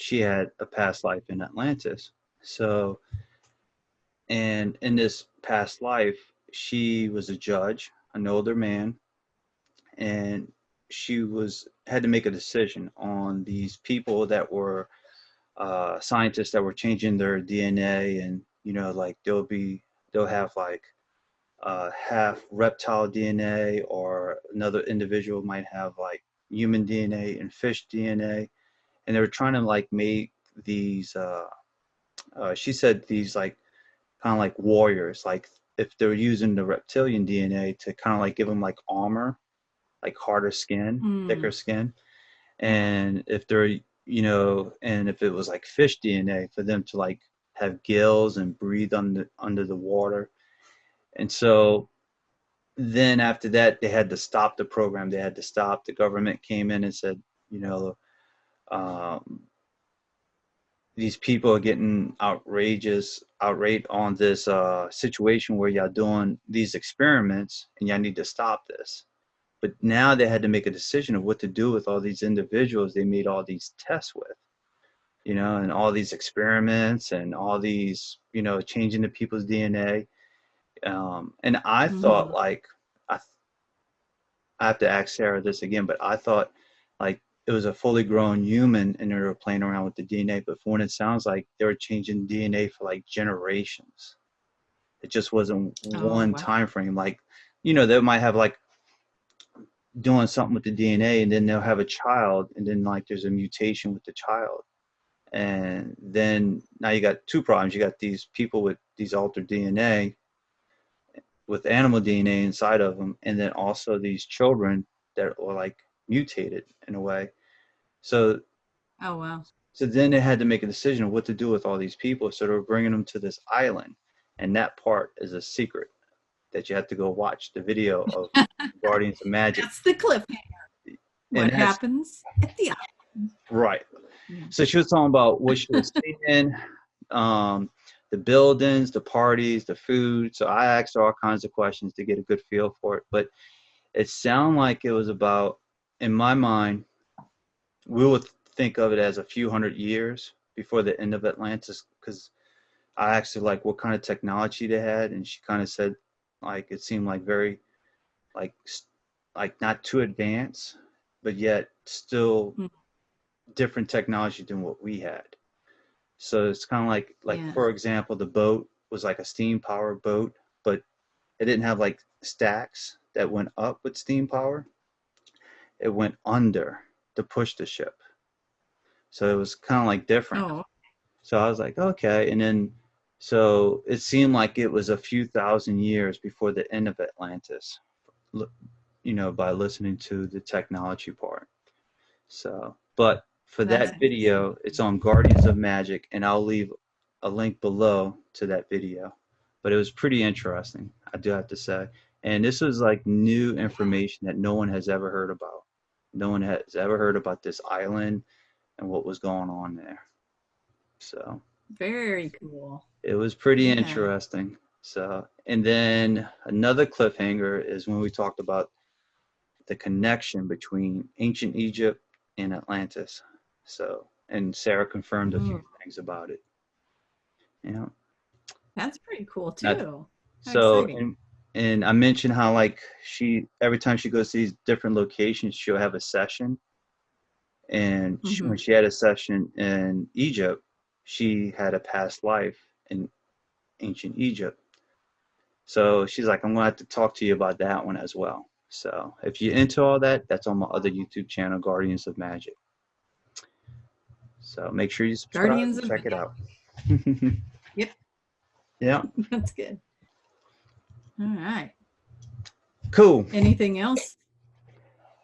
she had a past life in Atlantis. So, and in this past life, she was a judge, an older man, and she had to make a decision on these people that were scientists that were changing their DNA, and like they'll have like half reptile DNA, or another individual might have like human DNA and fish DNA, and they were trying to like make these. She said these like kind of like warriors, like if they're using the reptilian DNA to kind of like give them like armor, like harder skin, thicker skin, and if they're and if it was like fish DNA, for them to like have gills and breathe under the water. And so then after that, they had to stop the program. They had to stop. The government came in and said, these people are getting outraged on this situation where y'all doing these experiments, and y'all need to stop this. But now they had to make a decision of what to do with all these individuals they made all these tests with, and all these experiments and all these, changing the people's DNA. And I thought like, I have to ask Sarah this again, but I thought like it was a fully grown human and they were playing around with the DNA. But from what it sounds like, they were changing DNA for like generations. It just wasn't one time frame. Like, they might have like doing something with the DNA, and then they'll have a child, and then like there's a mutation with the child. And then now you got two problems. You got these people with these altered DNA, with animal DNA inside of them, and then also these children that are like mutated in a way. So, so then they had to make a decision of what to do with all these people. So they were bringing them to this island, and that part is a secret that you have to go watch the video of Guardians of Magic. That's the cliffhanger. What happens at the island? Right. So she was talking about what she was seeing, the buildings, the parties, the food. So I asked her all kinds of questions to get a good feel for it. But it sounded like it was about, in my mind, we would think of it as a few hundred years before the end of Atlantis, because I asked her like what kind of technology they had, and she kind of said like it seemed like very like not too advanced, but yet still different technology than what we had. So it's kind of like for example, the boat was like a steam powered boat, but it didn't have like stacks that went up with steam power. It went under to push the ship. So it was kind of like different. So I was like, okay. And then, so it seemed like it was a few thousand years before the end of Atlantis, by listening to the technology part. So, but for that video, it's on Guardians of Magic, and I'll leave a link below to that video. But it was pretty interesting, I do have to say. And this was like new information that no one has ever heard about. No one has ever heard about this island and what was going on there. So very cool. It was pretty interesting. So, and then another cliffhanger is when we talked about the connection between ancient Egypt and Atlantis. So, and Sarah confirmed a few things about it. That's pretty cool too. So, and I mentioned how like every time she goes to these different locations, she'll have a session. And when she had a session in Egypt, she had a past life in ancient Egypt. So she's like, I'm going to have to talk to you about that one as well. So if you're into all that, that's on my other YouTube channel, Guardians of Magic. So make sure you subscribe and check it out. Yep. Yeah. That's good. All right. Cool. Anything else?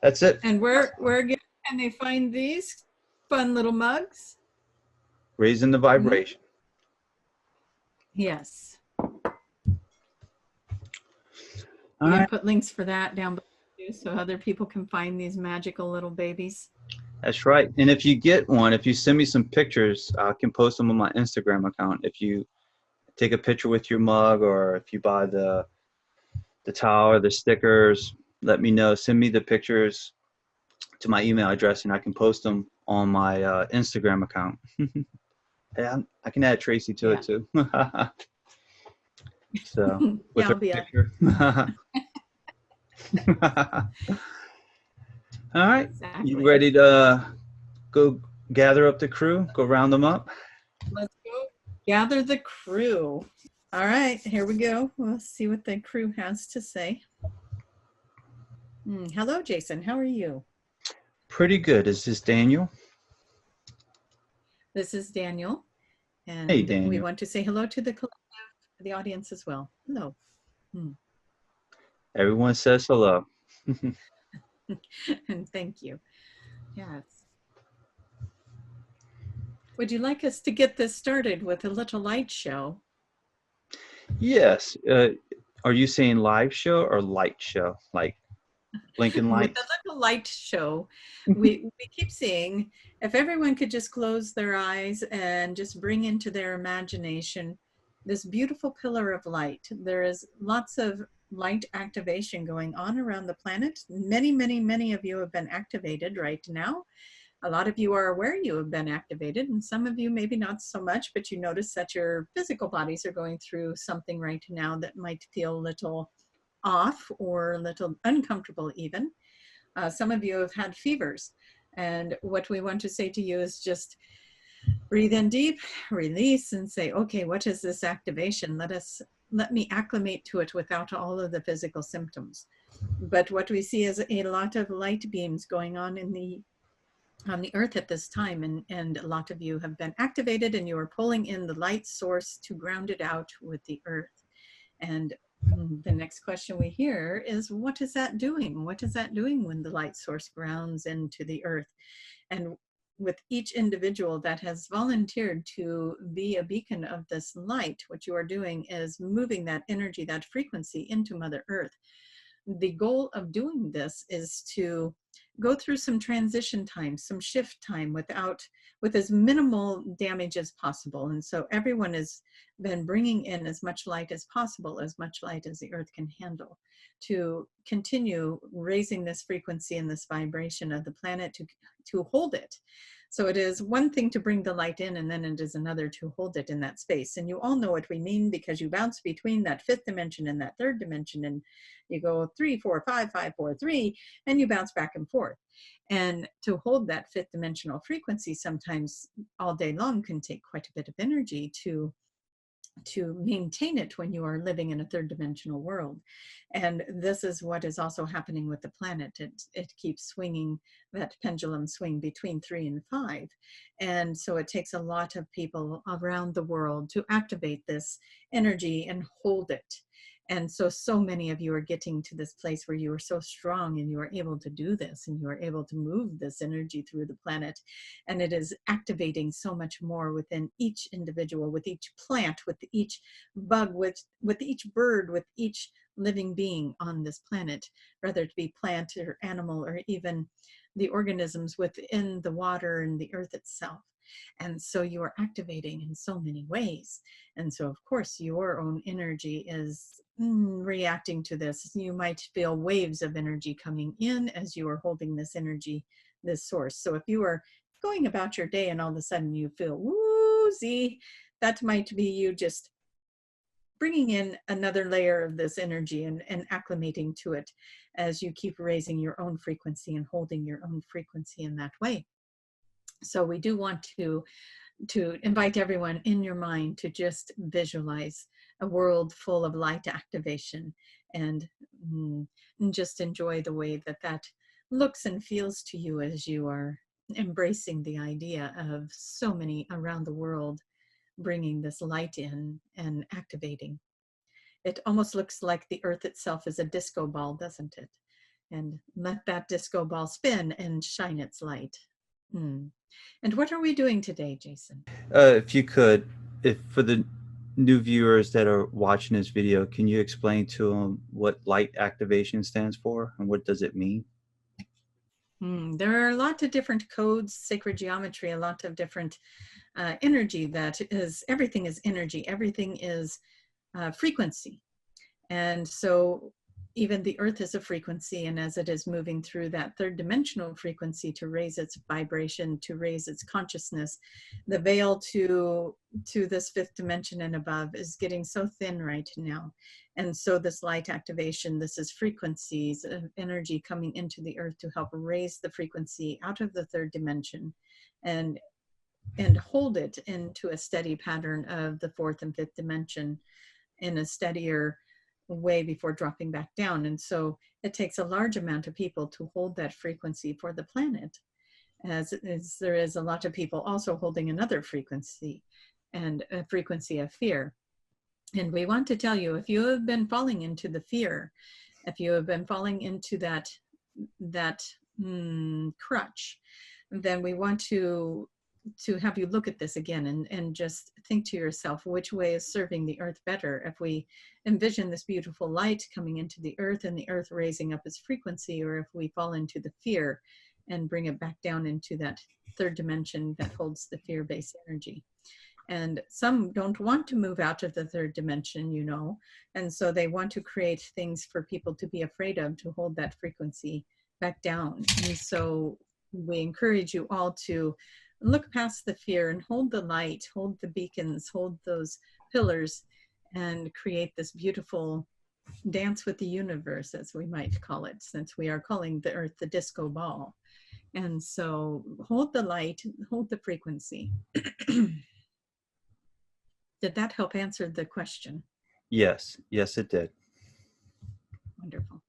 That's it. And where can they find these fun little mugs? Raising the vibration. Yes. All right. Put links for that down below too, so other people can find these magical little babies. That's right. And if you get one, if you send me some pictures, I can post them on my Instagram account. If you take a picture with your mug, or if you buy the towel or the stickers, let me know. Send me the pictures to my email address, and I can post them on my Instagram account. Yeah, I can add Tracie to it Yeah. too. So with Yeah, her I'll be a picture. All right, you exactly. ready to go gather up the crew? Go round them up. Let's go gather the crew. All right, here we go. Let's see what the crew has to say. Hello, Jason. How are you? Pretty good. Is this Daniel? This is Daniel, Hey, and we Daniel. want to say hello to the collective, the audience as well. Hello. Everyone says hello. And thank you. Yes. Would you like us to get this started with a little light show? Yes. Are you saying live show or light show? Like blinking With lights? a little light show, we keep seeing if everyone could just close their eyes and just bring into their imagination this beautiful pillar of light. There is lots of light activation going on around the planet. Many, many, many of you have been activated right now. A lot of you are aware you have been activated, and some of you maybe not so much, but you notice that your physical bodies are going through something right now that might feel a little off or a little uncomfortable even. Some of you have had fevers. And what we want to say to you is just breathe in deep, release, and say, okay, what is this activation? Let me acclimate to it without all of the physical symptoms. But what we see is a lot of light beams going on the earth at this time, and a lot of you have been activated, and you are pulling in the light source to ground it out with the earth. And the next question we hear is, what is that doing? What is that doing when the light source grounds into the earth? And with each individual that has volunteered to be a beacon of this light, what you are doing is moving that energy, that frequency into Mother Earth. The goal of doing this is to go through some transition time, some shift time with as minimal damage as possible. And so everyone has been bringing in as much light as possible, as much light as the earth can handle, to continue raising this frequency and this vibration of the planet to hold it. So it is one thing to bring the light in, and then it is another to hold it in that space. And you all know what we mean, because you bounce between that fifth dimension and that third dimension, and you go 3, 4, 5, 5, 4, 3, and you bounce back and forth. And to hold that fifth dimensional frequency sometimes all day long can take quite a bit of energy to maintain it when you are living in a third dimensional world. And this is what is also happening with the planet. It keeps swinging, that pendulum swing between 3 and 5. And so it takes a lot of people around the world to activate this energy and hold it. And so many of you are getting to this place where you are so strong and you are able to do this, and you are able to move this energy through the planet. And it is activating so much more within each individual, with each plant, with each bug, with each bird, with each living being on this planet, whether it be plant or animal, or even the organisms within the water and the earth itself. And so you are activating in so many ways. And so, of course, your own energy is reacting to this. You might feel waves of energy coming in as you are holding this energy, this source. So if you are going about your day and all of a sudden you feel woozy, that might be you just bringing in another layer of this energy and acclimating to it as you keep raising your own frequency and holding your own frequency in that way. So we do want to invite everyone in your mind to just visualize a world full of light activation, and just enjoy the way that looks and feels to you as you are embracing the idea of so many around the world bringing this light in and activating. It almost looks like the earth itself is a disco ball, doesn't it? And let that disco ball spin and shine its light. And what are we doing today, Jason? If you could, if for the new viewers that are watching this video, can you explain to them what light activation stands for and what does it mean? There are a lot of different codes, sacred geometry, a lot of different energy that is, everything is energy, everything is frequency. And so even the earth is a frequency, and as it is moving through that third dimensional frequency to raise its vibration, to raise its consciousness, the veil to this fifth dimension and above is getting so thin right now. And so this light activation, this is frequencies of energy coming into the earth to help raise the frequency out of the third dimension and hold it into a steady pattern of the fourth and fifth dimension in a steadier way before dropping back down. And so it takes a large amount of people to hold that frequency for the planet, as there is a lot of people also holding another frequency, and a frequency of fear. And we want to tell you, if you have been falling into the fear, if you have been falling into that crutch, then we want to have you look at this again and just think to yourself, which way is serving the earth better? If we envision this beautiful light coming into the earth and the earth raising up its frequency, or if we fall into the fear and bring it back down into that third dimension that holds the fear-based energy. And some don't want to move out of the third dimension, you know, and so they want to create things for people to be afraid of, to hold that frequency back down. And so we encourage you all to look past the fear and hold the light, hold the beacons, hold those pillars, and create this beautiful dance with the universe, as we might call it, since we are calling the earth the disco ball. And so hold the light, hold the frequency. Did that help answer the question? Yes, yes, it did. Wonderful.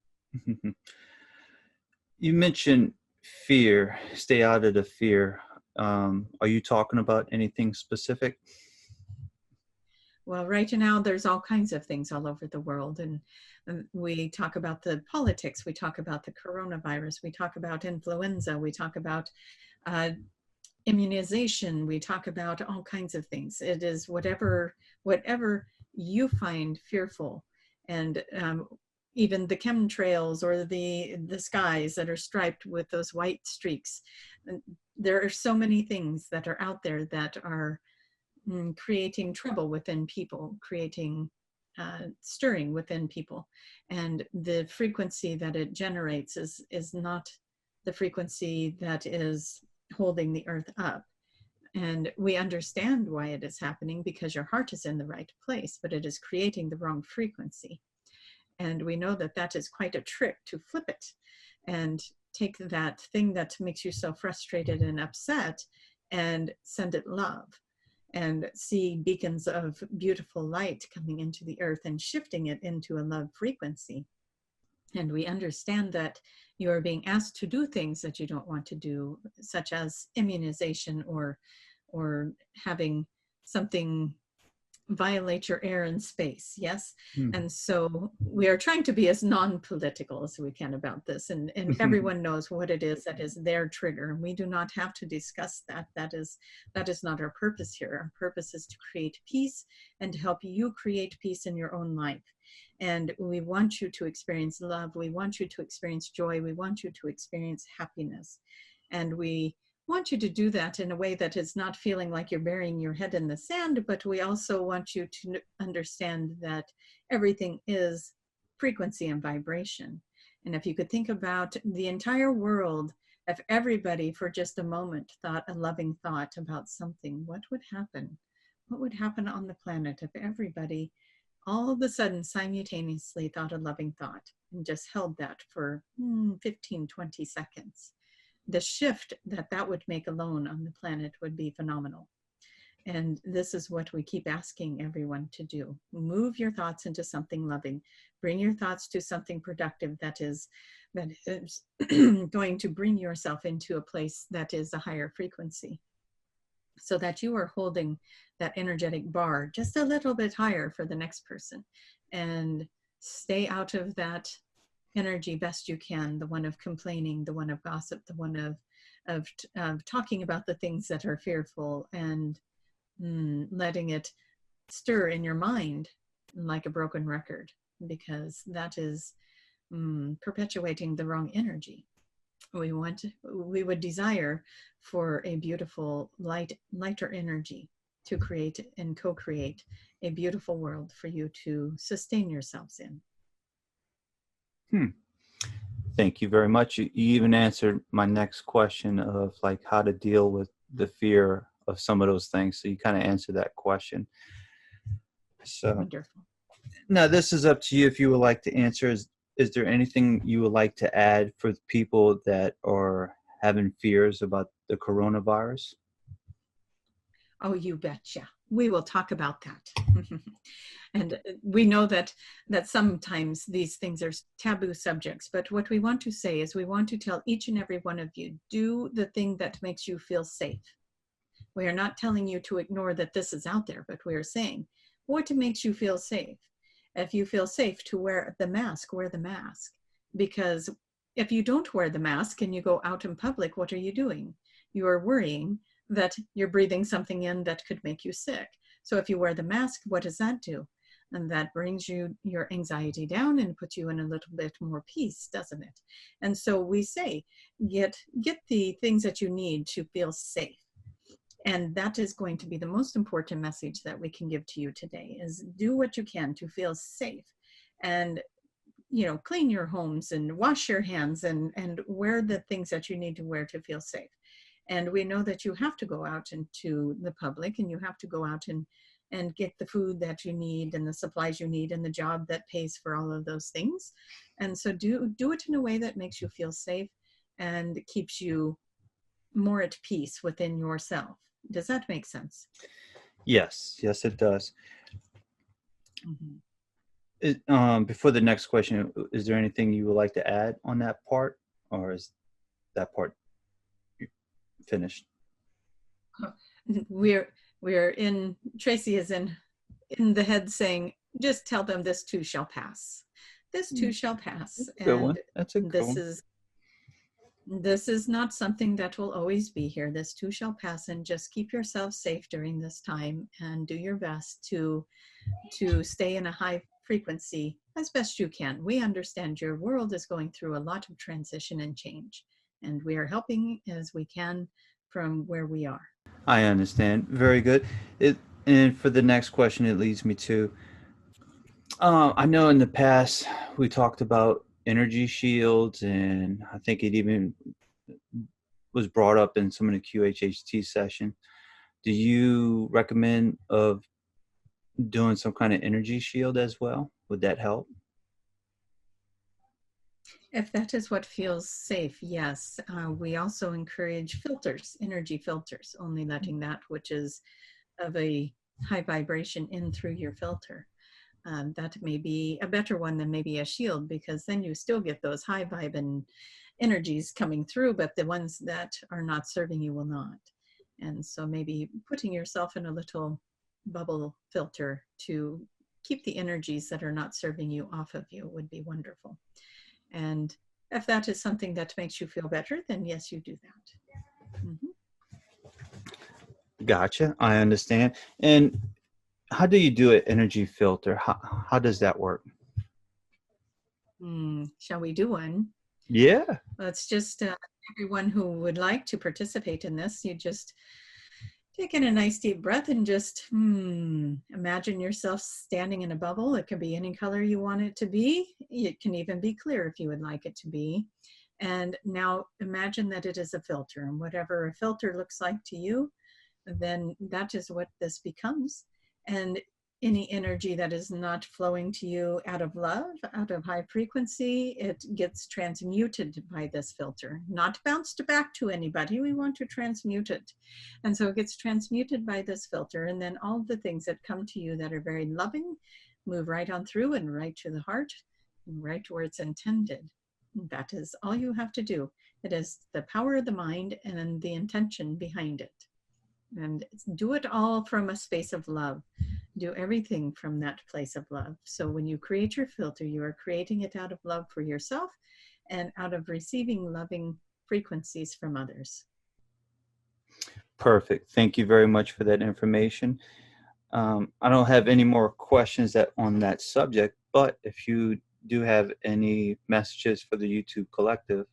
You mentioned fear, stay out of the fear. Are you talking about anything specific? Well, right now there's all kinds of things all over the world, and we talk about the politics, we talk about the coronavirus, we talk about influenza, we talk about immunization, we talk about all kinds of things. It is whatever you find fearful, and even the chemtrails or the skies that are striped with those white streaks. There are so many things that are out there that are creating trouble within people, creating stirring within people. And the frequency that it generates is not the frequency that is holding the earth up. And we understand why it is happening, because your heart is in the right place, but it is creating the wrong frequency. And we know that that is quite a trick to flip it and take that thing that makes you so frustrated and upset and send it love, and see beacons of beautiful light coming into the earth and shifting it into a love frequency. And we understand that you are being asked to do things that you don't want to do, such as immunization or having something violate your air and space. Yes. And so we are trying to be as non-political as we can about this, and everyone knows what it is that is their trigger, and we do not have to discuss that. That is not our purpose here. Our purpose is to create peace and to help you create peace in your own life. And we want you to experience love, we want you to experience joy, we want you to experience happiness, and we want you to do that in a way that is not feeling like you're burying your head in the sand, but we also want you to understand that everything is frequency and vibration. And if you could think about the entire world, if everybody for just a moment thought a loving thought about something, what would happen? What would happen on the planet if everybody all of a sudden simultaneously thought a loving thought and just held that for 15, 20 seconds? The shift that would make alone on the planet would be phenomenal. And this is what we keep asking everyone to do. Move your thoughts into something loving. Bring your thoughts to something productive that is going to bring yourself into a place that is a higher frequency, so that you are holding that energetic bar just a little bit higher for the next person. And stay out of that energy best you can, the one of complaining, the one of gossip, the one of talking about the things that are fearful, and letting it stir in your mind like a broken record, because that is perpetuating the wrong energy. We would desire for a beautiful lighter energy to create and co-create a beautiful world for you to sustain yourselves in. Thank you very much. You even answered my next question of like how to deal with the fear of some of those things. So you kind of answered that question. So Wonderful. now this is up to you if you would like to answer. Is there anything you would like to add for the people that are having fears about the coronavirus? Oh, you betcha. We will talk about that. And we know that sometimes these things are taboo subjects, but what we want to say is we want to tell each and every one of you, do the thing that makes you feel safe. We are not telling you to ignore that this is out there, but we are saying what makes you feel safe. If you feel safe to wear the mask, wear the mask. Because if you don't wear the mask and you go out in public, what are you doing? You are worrying that you're breathing something in that could make you sick. So if you wear the mask, what does that do? And that brings your anxiety down and puts you in a little bit more peace, doesn't it? And so we say, get the things that you need to feel safe. And that is going to be the most important message that we can give to you today, is do what you can to feel safe. And clean your homes and wash your hands and wear the things that you need to wear to feel safe. And we know that you have to go out into the public, and you have to go out and get the food that you need and the supplies you need and the job that pays for all of those things. And so do it in a way that makes you feel safe and keeps you more at peace within yourself. Does that make sense? Yes, it does. Mm-hmm. Before the next question, is there anything you would like to add on that part, or is that part finished? We're in, Tracie is in the head saying, just tell them this too shall pass. This too shall pass. Good one. And That's a good one. This is not something that will always be here. This too shall pass, and just keep yourself safe during this time and do your best to stay in a high frequency as best you can. We understand your world is going through a lot of transition and change, and we are helping as we can from where we are. I understand. Very good. And for the next question, it leads me to, I know in the past we talked about energy shields, and I think it even was brought up in some of the QHHT session. Do you recommend of doing some kind of energy shield as well? Would that help? If that is what feels safe, yes. We also encourage filters, energy filters, only letting that which is of a high vibration in through your filter. That may be a better one than maybe a shield, because then you still get those high vibe and energies coming through, but the ones that are not serving you will not. And so maybe putting yourself in a little bubble filter to keep the energies that are not serving you off of you would be wonderful. And if that is something that makes you feel better, then yes, you do that. Mm-hmm. Gotcha. I understand. And how do you do an energy filter? How does that work? Shall we do one? Yeah. Let's just, everyone who would like to participate in this, you just take in a nice deep breath and just imagine yourself standing in a bubble. It can be any color you want it to be. It can even be clear if you would like it to be. And now imagine that it is a filter, and whatever a filter looks like to you, then that is what this becomes. And any energy that is not flowing to you out of love, out of high frequency, it gets transmuted by this filter, not bounced back to anybody. We want to transmute it. And so it gets transmuted by this filter. And then all the things that come to you that are very loving move right on through and right to the heart, right where it's intended. That is all you have to do. It is the power of the mind and the intention behind it. And do it all from a space of love. Do everything from that place of love. So when you create your filter, you are creating it out of love for yourself and out of receiving loving frequencies from others. Perfect. Thank you very much for that information. I don't have any more questions on that subject, but if you do have any messages for the YouTube collective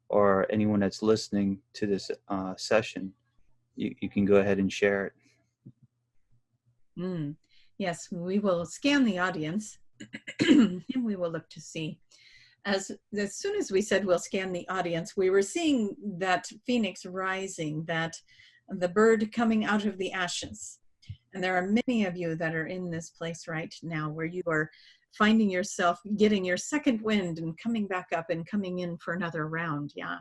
or anyone that's listening to this session, you can go ahead and share it. Yes, we will scan the audience and we will look to see. as soon as we said we'll scan the audience, we were seeing that phoenix rising, that the bird coming out of the ashes. And there are many of you that are in this place right now where you are finding yourself getting your second wind and coming back up and coming in for another round. Yeah.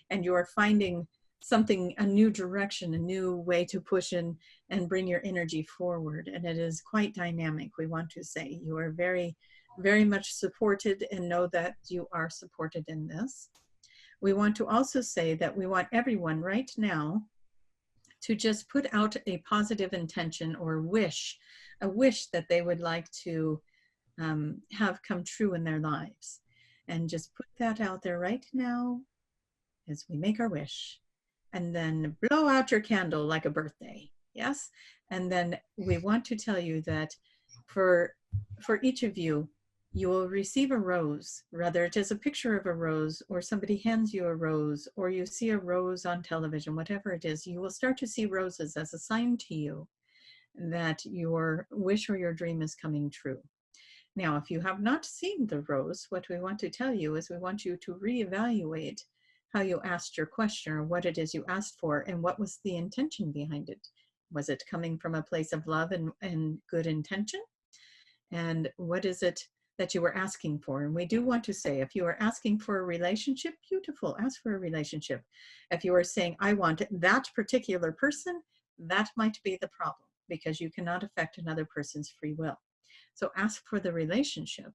And you are finding something, a new direction, a new way to push in and bring your energy forward. And it is quite dynamic. We want to say you are very, very much supported, and know that you are supported in this. We want to also say that we want everyone right now to just put out a positive intention or wish, a wish that they would like to have come true in their lives. And just put that out there right now as we make our wish. And then blow out your candle like a birthday. Yes. And then we want to tell you that for each of you, you will receive a rose, whether it is a picture of a rose or somebody hands you a rose or you see a rose on television, whatever it is, you will start to see roses as a sign to you that your wish or your dream is coming true. Now, if you have not seen the rose, what we want to tell you is we want you to reevaluate how you asked your question, or what it is you asked for, and what was the intention behind it. Was it coming from a place of love and good intention? And what is it that you were asking for? And we do want to say, if you are asking for a relationship, beautiful, ask for a relationship. If you are saying, I want that particular person, that might be the problem, because you cannot affect another person's free will. So ask for the relationship.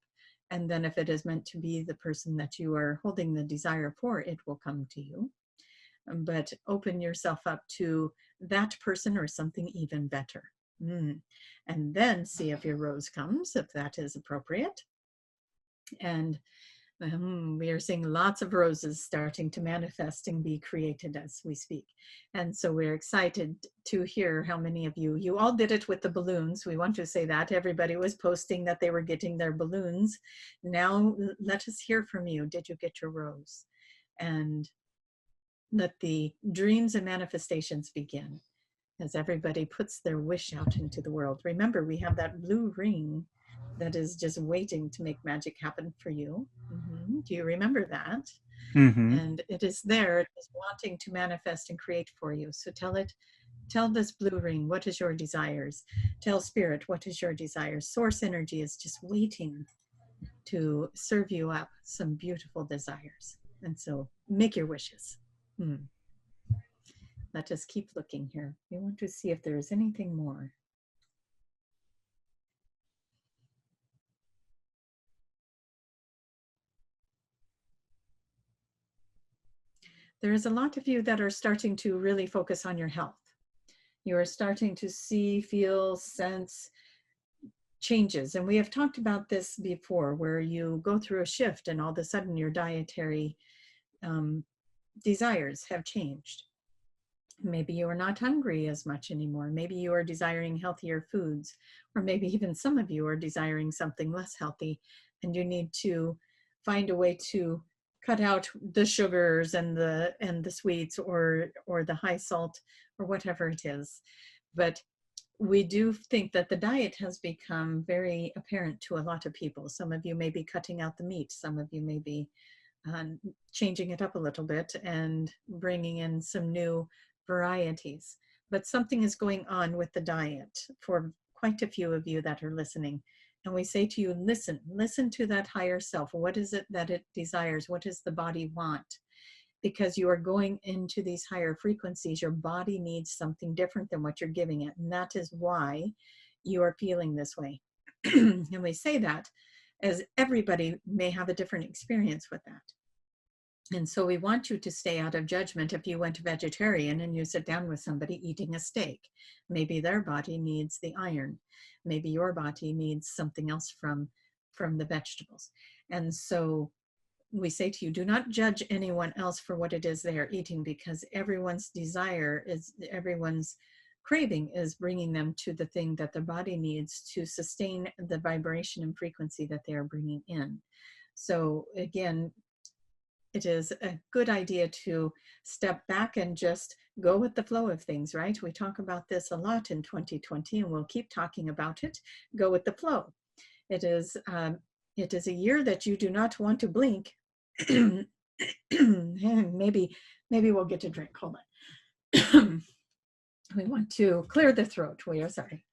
And then if it is meant to be the person that you are holding the desire for, it will come to you. But open yourself up to that person or something even better. And then see if your rose comes, if that is appropriate. And we are seeing lots of roses starting to manifest and be created as we speak. And so we're excited to hear how many of you all did it with the balloons. We want to say that everybody was posting that they were getting their balloons. Now let us hear from you. Did you get your rose? And let the dreams and manifestations begin as everybody puts their wish out into the world. Remember, we have that blue ring that is just waiting to make magic happen for you. Do you remember that? And it is there, it is wanting to manifest and create for you. So tell this blue ring, what is your desires? Tell spirit, what is your desires? Source energy is just waiting to serve you up some beautiful desires. And so make your wishes. Let us keep looking here. We want to see if there is anything more. There is a lot of you that are starting to really focus on your health. You are starting to see, feel, sense changes. And we have talked about this before, where you go through a shift and all of a sudden your dietary desires have changed. Maybe you are not hungry as much anymore. Maybe you are desiring healthier foods, or maybe even some of you are desiring something less healthy, and you need to find a way to cut out the sugars and the sweets or the high salt or whatever it is. But we do think that the diet has become very apparent to a lot of people. Some of you may be cutting out the meat. Some of you may be changing it up a little bit and bringing in some new varieties. But something is going on with the diet for quite a few of you that are listening. And we say to you, listen to that higher self. What is it that it desires? What does the body want? Because you are going into these higher frequencies, your body needs something different than what you're giving it. And that is why you are feeling this way. And we say that as everybody may have a different experience with that. And so we want you to stay out of judgment. If you went vegetarian and you sit down with somebody eating a steak, maybe their body needs the iron. Maybe your body needs something else from the vegetables. And so we say to you, do not judge anyone else for what it is they are eating, because everyone's desire is, everyone's craving is bringing them to the thing that their body needs to sustain the vibration and frequency that they are bringing in. So again, it is a good idea to step back and just go with the flow of things, right? We talk about this a lot in 2020, and we'll keep talking about it. Go with the flow. It is It is a year that you do not want to blink. maybe we'll get to drink. Hold on. We want to clear the throat. We are sorry.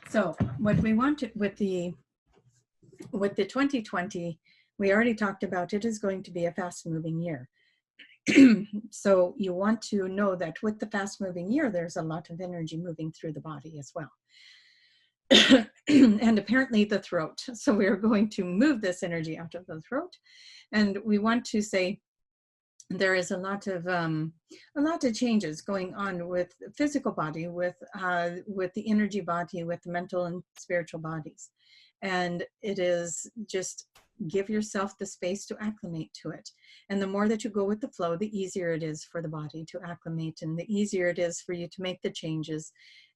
So what we want to, with the 2020, we already talked about, it is going to be a fast moving year. So you want to know that with the fast moving year, there's a lot of energy moving through the body as well. And apparently the throat. So we're going to move this energy out of the throat. And we want to say there is a lot of changes going on with the physical body, with the energy body, with the mental and spiritual bodies. And it is just give yourself the space to acclimate to it. And the more that you go with the flow, the easier it is for the body to acclimate, and the easier it is for you to make the changes.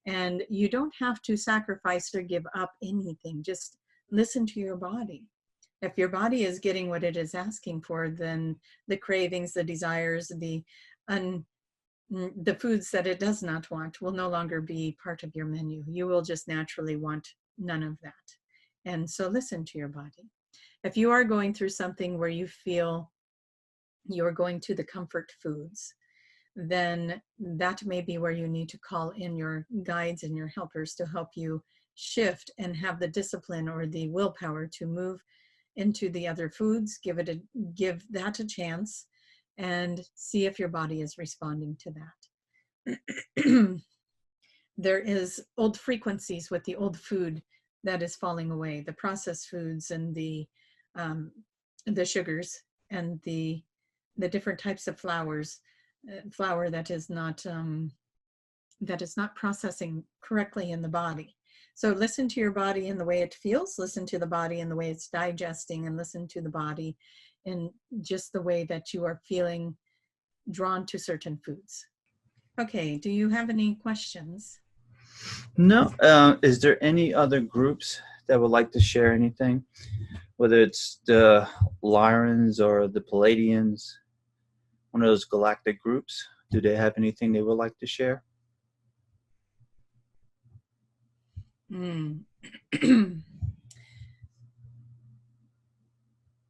And you don't have to sacrifice or give up anything. Just listen to your body. If your body is getting what it is asking for, then the cravings, the desires, the foods that it does not want will no longer be part of your menu. You will just naturally want none of that. And so listen to your body. If you are going through something where you feel you're going to the comfort foods, then that may be where you need to call in your guides and your helpers to help you shift and have the discipline or the willpower to move into the other foods. Give that a chance and see if your body is responding to that. There is old frequencies with the old food that is falling away, the processed foods and the sugars and the different types of flour that is not processing correctly in the body. So listen to your body and the way it feels, listen to the body and the way it's digesting, and listen to the body in just the way that you are feeling drawn to certain foods. Okay, do you have any questions? No. Is there any other groups that would like to share anything? Whether it's the Lyrans or the Palladians, one of those galactic groups, do they have anything they would like to share?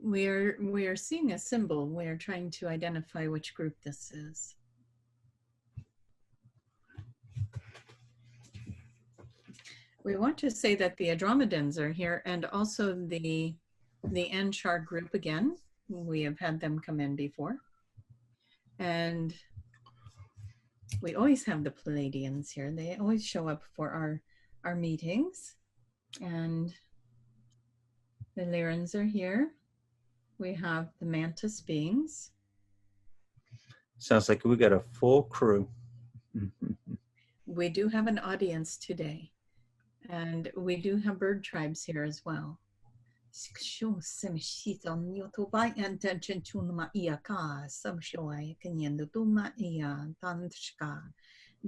We are seeing a symbol. We are trying to identify which group this is. We want to say that the Andromedans are here, and also the Anshar group again. We have had them come in before. And we always have the Palladians here. They always show up for our meetings. And the Lyrans are here. We have the Mantis beings. Sounds like we got a full crew. We do have an audience today. And we do have bird tribes here as well. The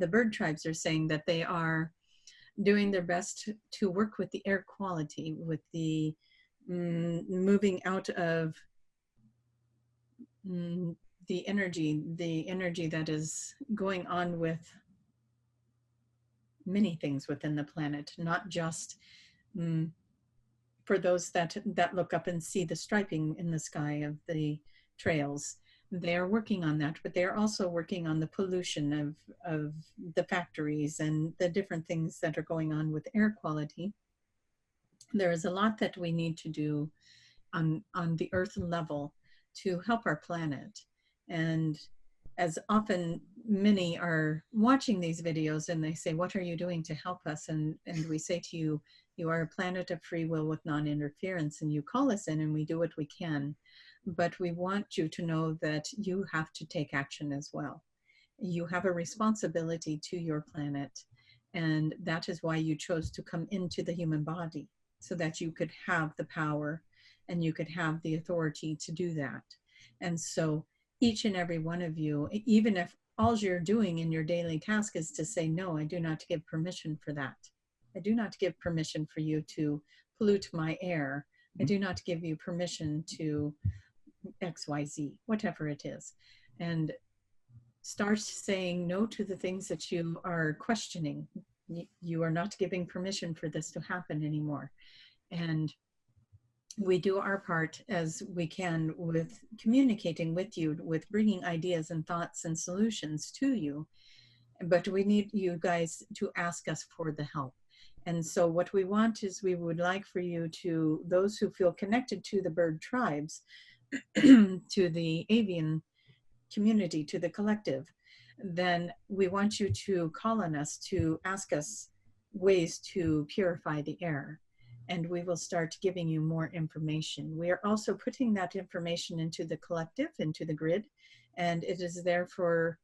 bird tribes are saying that they are doing their best to work with the air quality, with the moving out of the energy that is going on with many things within the planet, not just for those that look up and see the striping in the sky of the trails. They are working on that, but they are also working on the pollution of the factories and the different things that are going on with air quality. There is a lot that we need to do on the earth level to help our planet. And as often many are watching these videos and they say, what are you doing to help us? And we say to you, you are a planet of free will with non-interference, and you call us in and we do what we can. But we want you to know that you have to take action as well. You have a responsibility to your planet. And that is why you chose to come into the human body, so that you could have the power and you could have the authority to do that. And so each and every one of you, even if all you're doing in your daily task is to say, no, I do not give permission for that. I do not give permission for you to pollute my air. I do not give you permission to XYZ, whatever it is. And start saying no to the things that you are questioning. You are not giving permission for this to happen anymore. And we do our part as we can with communicating with you, with bringing ideas and thoughts and solutions to you. But we need you guys to ask us for the help. And so what we want is, we would like for you to, those who feel connected to the bird tribes, to the avian community, to the collective, then we want you to call on us to ask us ways to purify the air. And we will start giving you more information. We are also putting that information into the collective, into the grid, and it is there for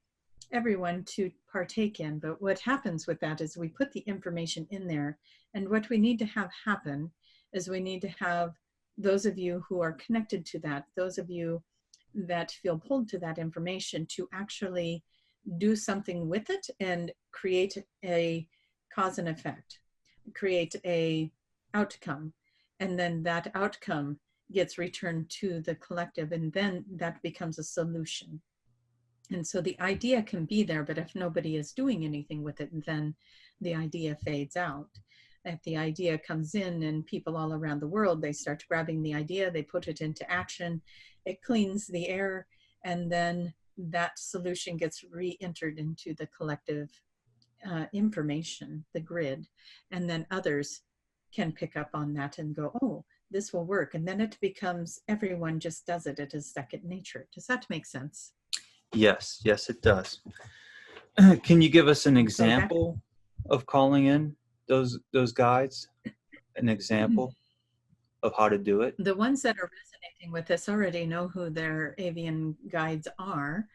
everyone to partake in. But what happens with that is, we put the information in there, and what we need to have happen is, we need to have those of you who are connected to that, those of you that feel pulled to that information, to actually do something with it and create a cause and effect, create a outcome, and then that outcome gets returned to the collective, and then that becomes a solution. And so the idea can be there, but if nobody is doing anything with it, then the idea fades out. If the idea comes in and people all around the world, they start grabbing the idea, they put it into action, it cleans the air, and then that solution gets re-entered into the collective information, the grid, and then others can pick up on that and go, oh, this will work. And then it becomes, everyone just does it. It is second nature. Does that make sense? Yes, yes, it does. Can you give us an example of calling in those guides? An example of how to do it? The ones that are resonating with this already know who their avian guides are.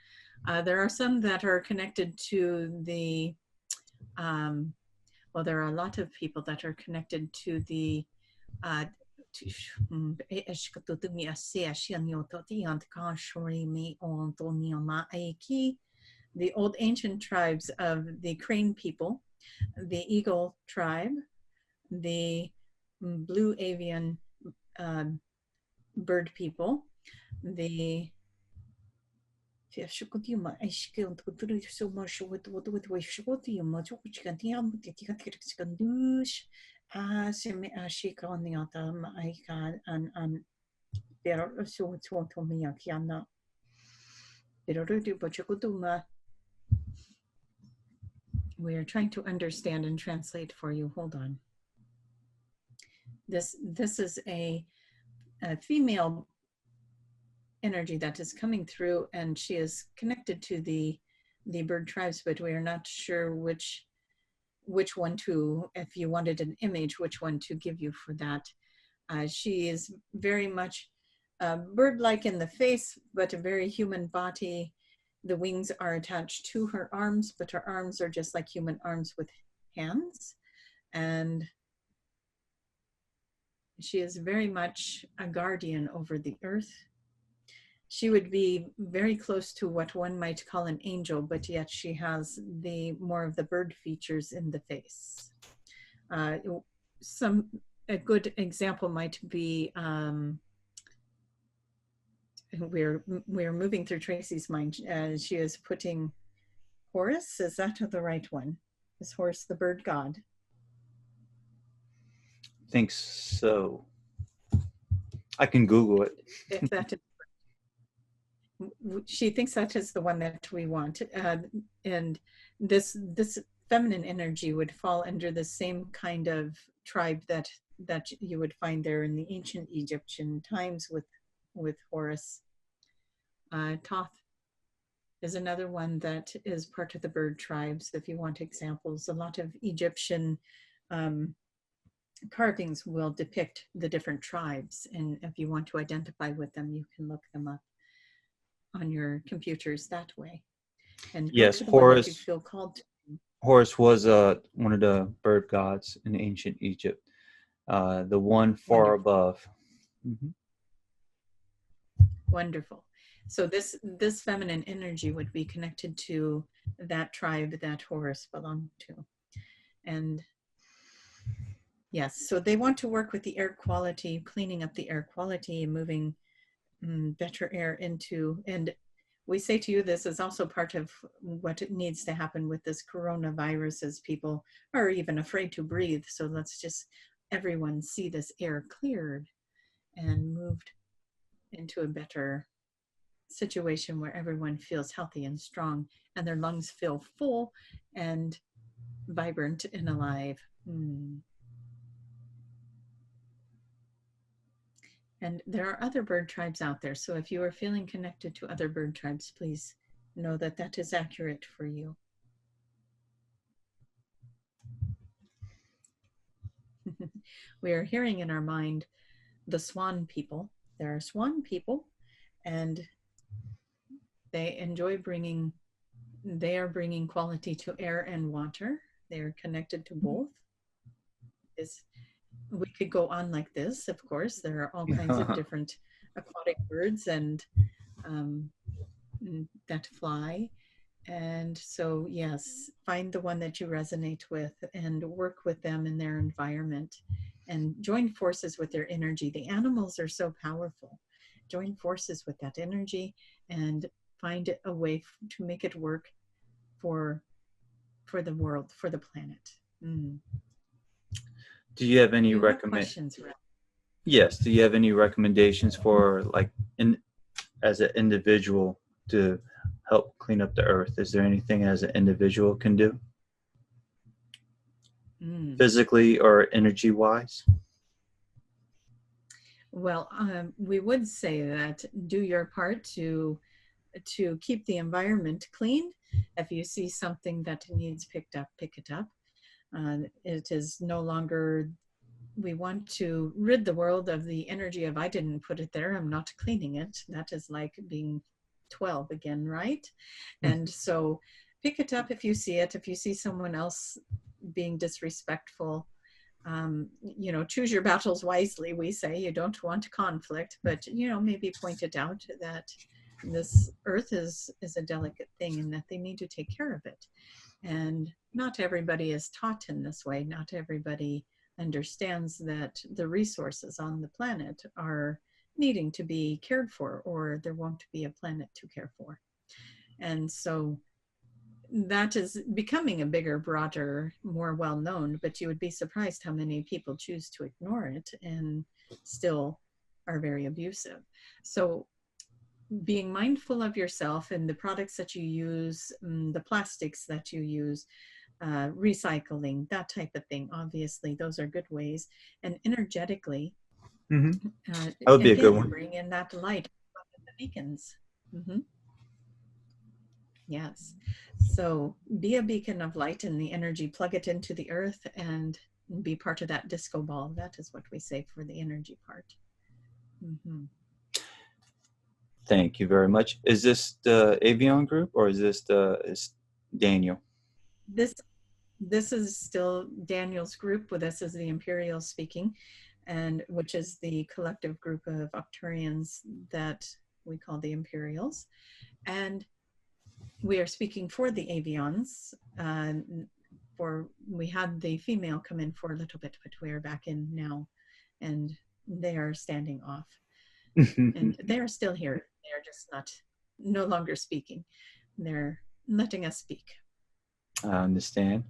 There are some that are connected to the, well, there are a lot of people that are connected to the the old ancient tribes of the crane people, the eagle tribe, the blue avian bird people, the we are trying to understand and translate for you. Hold on. This is a female energy that is coming through, and she is connected to the bird tribes, but we are not sure which one to, if you wanted an image, which one to give you for that. She is very much bird-like in the face, but a very human body. The wings are attached to her arms, but her arms are just like human arms with hands. And she is very much a guardian over the earth. She would be very close to what one might call an angel, but yet she has the more of the bird features in the face. A good example might be, we're moving through Tracie's mind. She is putting Horus. Is that the right one? Is Horus the bird god? I think so. I can Google it. If that is, she thinks that is the one that we want, and this feminine energy would fall under the same kind of tribe that you would find there in the ancient Egyptian times with Horus. Thoth is another one that is part of the bird tribes. If you want examples, a lot of Egyptian carvings will depict the different tribes, and if you want to identify with them, you can look them up on your computers that way. And yes, Horus. You feel called to. Horus was one of the bird gods in ancient Egypt, the one far above. Mm-hmm. Wonderful. So this feminine energy would be connected to that tribe that Horus belonged to. And yes, so they want to work with the air quality, cleaning up the air quality, moving better air into, and we say to you, this is also part of what needs to happen with this coronavirus, as people are even afraid to breathe. So let's just everyone see this air cleared and moved into a better situation where everyone feels healthy and strong and their lungs feel full and vibrant and alive. And there are other bird tribes out there. So if you are feeling connected to other bird tribes, please know that that is accurate for you. We are hearing in our mind the swan people. There are swan people, and they enjoy bringing, they are bringing quality to air and water. They are connected to both. We could go on like this, of course. There are all kinds of different aquatic birds and that fly. And so, yes, find the one that you resonate with and work with them in their environment and join forces with their energy. The animals are so powerful. Join forces with that energy and find a way to make it work for the world, for the planet. Do you have any questions? Yes. Do you have any recommendations for, like, as an individual to help clean up the earth? Is there anything as an individual can do, physically or energy wise? Well, we would say that do your part to keep the environment clean. If you see something that needs picked up, pick it up. It is no longer, we want to rid the world of the energy of, I didn't put it there, I'm not cleaning it. That is like being 12 again, right? And so pick it up if you see it. If you see someone else being disrespectful, you know, choose your battles wisely, we say. You don't want conflict, but, you know, maybe point it out that this earth is a delicate thing and that they need to take care of it. And not everybody is taught in this way. Not everybody understands that the resources on the planet are needing to be cared for, or there won't be a planet to care for. And so that is becoming a bigger, broader, more well-known, but you would be surprised how many people choose to ignore it and still are very abusive. So being mindful of yourself and the products that you use, the plastics that you use, recycling, that type of thing. Obviously, those are good ways. And energetically, that would be a good one. Bring in that light, the beacons. Yes. So be a beacon of light in the energy, plug it into the earth and be part of that disco ball. That is what we say for the energy part. Thank you very much. Is this the Avion group, or is this is Daniel? This is still Daniel's group. With us is the Imperial speaking, and which is the collective group of Octurians that we call the Imperials. And we are speaking for the Avions. We had the female come in for a little bit, but we are back in now, and they are standing off. And they are still here. They are just no longer speaking. They're letting us speak. I understand.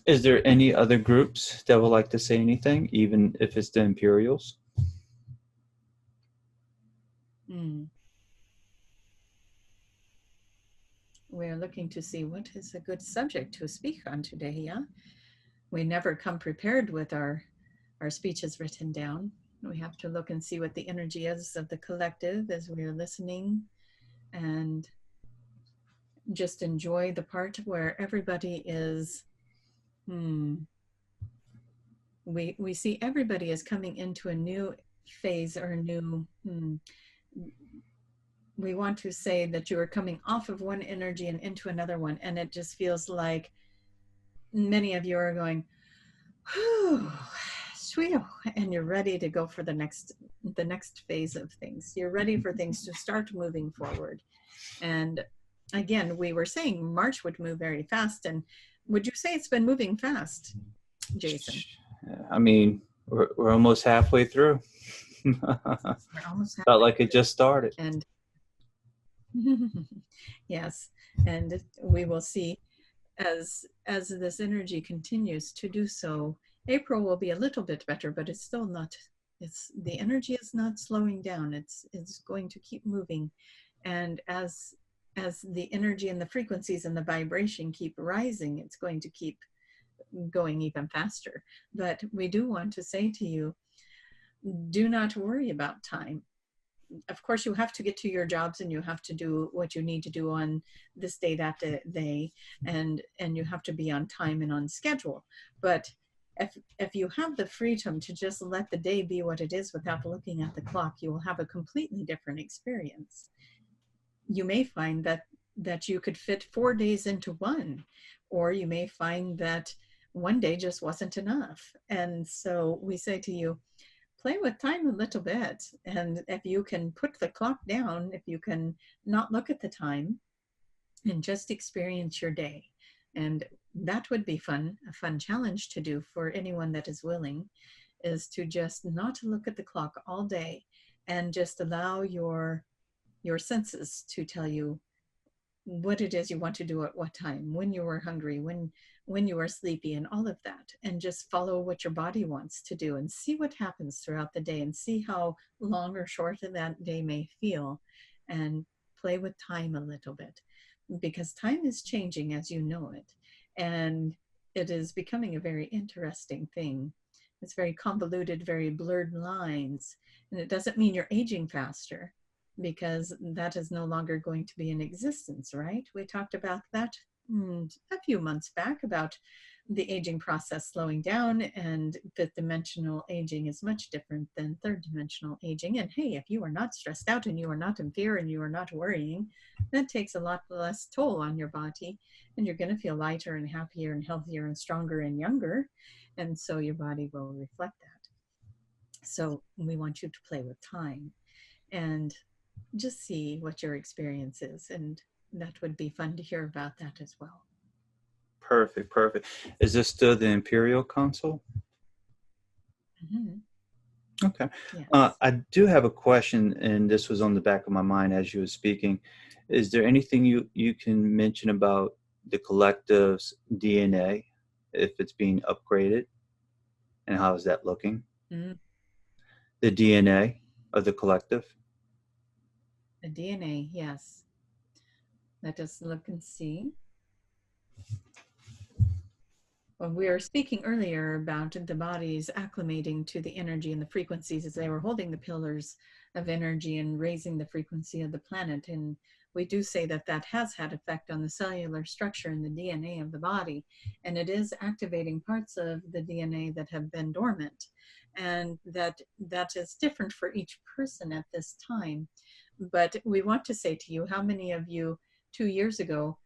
Is there any other groups that would like to say anything, even if it's the Imperials? We're looking to see what is a good subject to speak on today, yeah? We never come prepared with our speeches written down. We have to look and see what the energy is of the collective as we are listening, and just enjoy the part where everybody is, we see everybody is coming into a new phase or a new, we want to say that you are coming off of one energy and into another one, and it just feels like many of you are going, whew, and you're ready to go for the next phase of things. You're ready for things to start moving forward. And again, we were saying March would move very fast, and would you say it's been moving fast, Jason? I mean, we're almost halfway through. Felt like it just started. And yes, and we will see as this energy continues to do so April will be a little bit better, but it's still not, it's, the energy is not slowing down. It's going to keep moving. And as the energy and the frequencies and the vibration keep rising, it's going to keep going even faster. But we do want to say to you, do not worry about time. Of course, you have to get to your jobs and you have to do what you need to do on this day, that day, and you have to be on time and on schedule. But if you have the freedom to just let the day be what it is without looking at the clock, you will have a completely different experience. You may find that you could fit 4 days into one, or you may find that one day just wasn't enough. And so we say to you, play with time a little bit. And if you can put the clock down, if you can not look at the time and just experience your day. And that would be fun, a fun challenge to do for anyone that is willing, is to just not look at the clock all day and just allow your senses to tell you what it is you want to do at what time, when you are hungry, when you are sleepy, and all of that, and just follow what your body wants to do and see what happens throughout the day and see how long or short that day may feel, and play with time a little bit, because time is changing as you know it, and it is becoming a very interesting thing. It's very convoluted, very blurred lines, and it doesn't mean you're aging faster, because that is no longer going to be in existence, right? We talked about that a few months back, about the aging process slowing down, and fifth dimensional aging is much different than third dimensional aging. And hey, if you are not stressed out and you are not in fear and you are not worrying, that takes a lot less toll on your body, and you're going to feel lighter and happier and healthier and stronger and younger. And so your body will reflect that. So we want you to play with time and just see what your experience is. And that would be fun to hear about that as well. Perfect, perfect. Is this still the Imperial console? Mm-hmm. Okay. Yes. I do have a question, and this was on the back of my mind as you were speaking. Is there anything you can mention about the collective's DNA, if it's being upgraded, and how is that looking? Mm, The DNA of the collective? the DNA, yes. Let us look and see. When we were speaking earlier about the bodies acclimating to the energy and the frequencies as they were holding the pillars of energy and raising the frequency of the planet. And we do say that that has had effect on the cellular structure and the DNA of the body. And it is activating parts of the DNA that have been dormant. And that is different for each person at this time. But we want to say to you, how many of you 2 years ago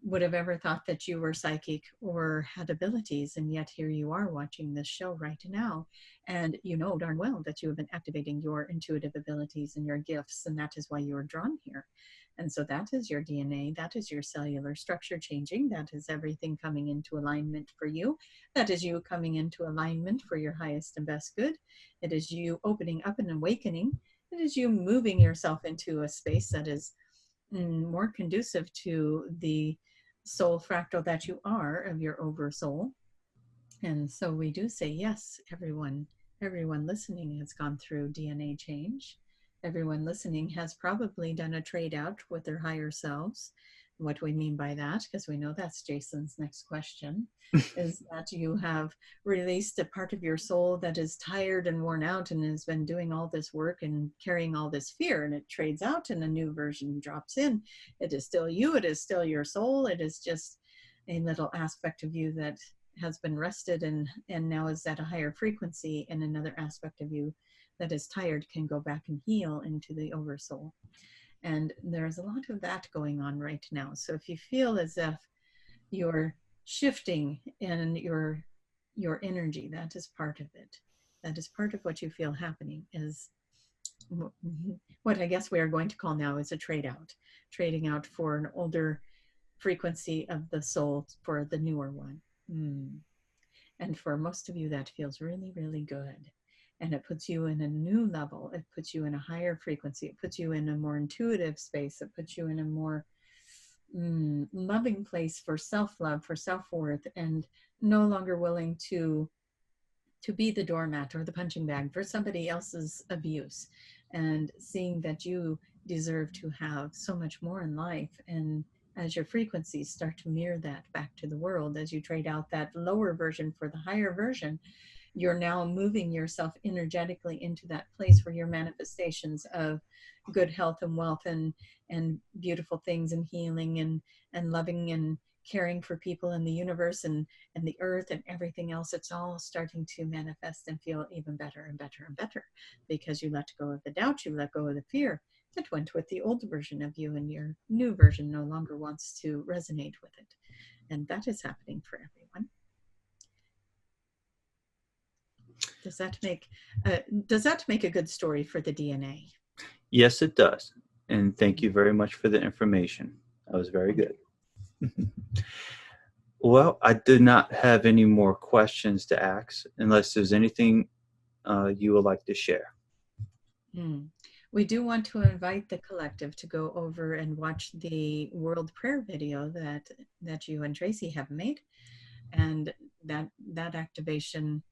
would have ever thought that you were psychic or had abilities, and yet here you are watching this show right now, and you know darn well that you have been activating your intuitive abilities and your gifts, and that is why you are drawn here. And so that is your DNA, that is your cellular structure changing, that is everything coming into alignment for you, that is you coming into alignment for your highest and best good. It is you opening up and awakening. It is you moving yourself into a space that is more conducive to the soul fractal that you are of your oversoul. And so we do say, yes, everyone listening has gone through DNA change. Everyone listening has probably done a trade out with their higher selves. What we mean by that, because we know that's Jason's next question, is that you have released a part of your soul that is tired and worn out and has been doing all this work and carrying all this fear, and it trades out and a new version drops in. It is still you, it is still your soul, it is just a little aspect of you that has been rested and now is at a higher frequency, and another aspect of you that is tired can go back and heal into the oversoul. And there's a lot of that going on right now. So if you feel as if you're shifting in your energy, that is part of it. That is part of what you feel happening, is what I guess we are going to call now is a trade out, trading out for an older frequency of the soul for the newer one. And for most of you, that feels really, really good. And it puts you in a new level. It puts you in a higher frequency. It puts you in a more intuitive space. It puts you in a more loving place for self-love, for self-worth, and no longer willing to to be the doormat or the punching bag for somebody else's abuse, and seeing that you deserve to have so much more in life. And as your frequencies start to mirror that back to the world, as you trade out that lower version for the higher version, you're now moving yourself energetically into that place where your manifestations of good health and wealth and beautiful things and healing and loving and caring for people in the universe and the earth and everything else, it's all starting to manifest and feel even better and better and better, because you let go of the doubt, you let go of the fear that went with the old version of you, and your new version no longer wants to resonate with it. And that is happening for everyone. Does that make a good story for the DNA? Yes, it does. And thank you very much for the information. That was very good. Well, I do not have any more questions to ask, unless there's anything you would like to share. We do want to invite the collective to go over and watch the World Prayer video that you and Tracie have made, and that activation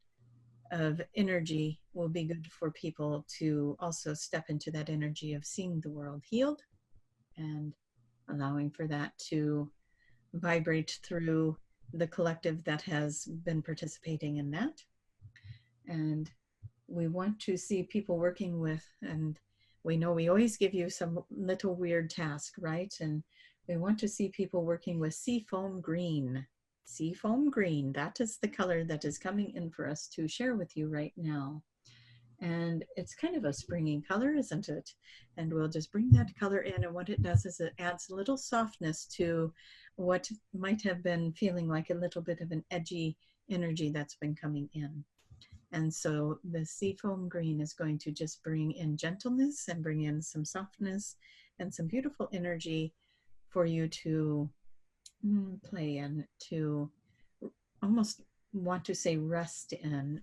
of energy will be good for people to also step into that energy of seeing the world healed and allowing for that to vibrate through the collective that has been participating in that. And we want to see people working with, and we know we always give you some little weird task, right? And we want to see people working with seafoam green. Seafoam green, that is the color that is coming in for us to share with you right now. And it's kind of a springy color, isn't it? And we'll just bring that color in, and what it does is it adds a little softness to what might have been feeling like a little bit of an edgy energy that's been coming in. And so the seafoam green is going to just bring in gentleness and bring in some softness and some beautiful energy for you to play in, to almost want to say rest in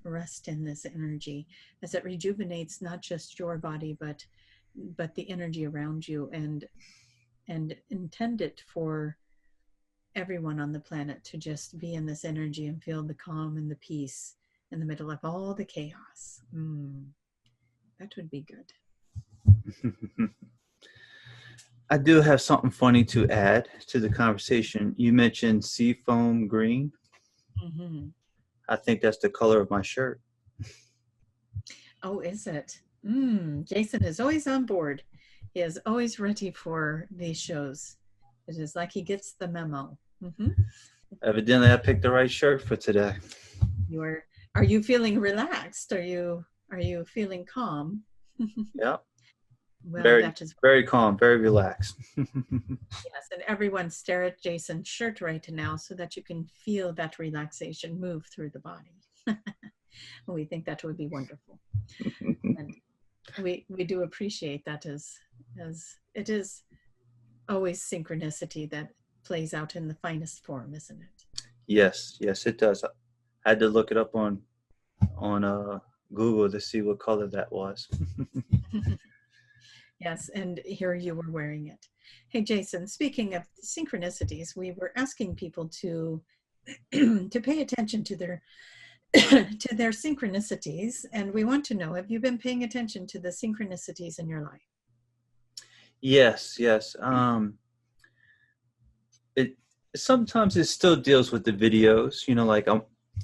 this energy, as it rejuvenates not just your body but the energy around you, and intend it for everyone on the planet to just be in this energy and feel the calm and the peace in the middle of all the chaos. That would be good. I do have something funny to add to the conversation. You mentioned seafoam green. I think that's the color of my shirt. Oh, is it? Jason is always on board. He is always ready for these shows. It is like he gets the memo. Evidently, I picked the right shirt for today. Are you feeling relaxed? Are you feeling calm? Yeah. Well, that is very calm, very relaxed. Yes, and everyone stare at Jason's shirt right now so that you can feel that relaxation move through the body. We think that would be wonderful. And we do appreciate that, as it is always synchronicity that plays out in the finest form, isn't it? Yes, it does. I had to look it up on Google to see what color that was. Yes, and here you were wearing it. Hey, Jason, speaking of synchronicities, we were asking people to to pay attention to their to their synchronicities, and we want to know, have you been paying attention to the synchronicities in your life? Yes. It sometimes it still deals with the videos, like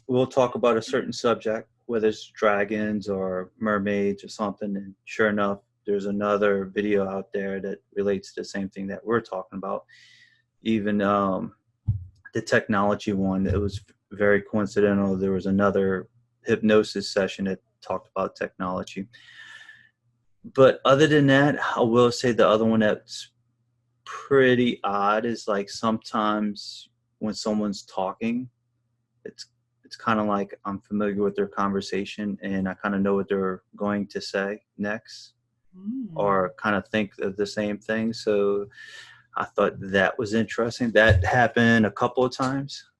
we'll talk about a certain subject, whether it's dragons or mermaids or something, and sure enough, there's another video out there that relates to the same thing that we're talking about. Even the technology one, it was very coincidental. There was another hypnosis session that talked about technology. But other than that, I will say the other one that's pretty odd is like sometimes when someone's talking, it's kind of like I'm familiar with their conversation and I kind of know what they're going to say next, or kind of think of the same thing. So I thought that was interesting. That happened a couple of times,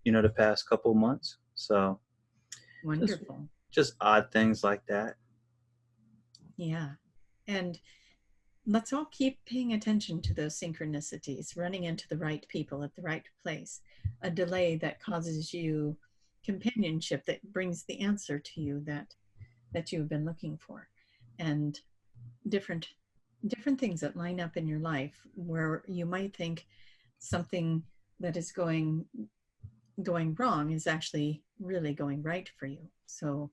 the past couple of months. So wonderful. Just odd things like that. Yeah. And let's all keep paying attention to those synchronicities, running into the right people at the right place. A delay that causes you companionship that brings the answer to you that you've been looking for, and different things that line up in your life where you might think something that is going wrong is actually really going right for you. So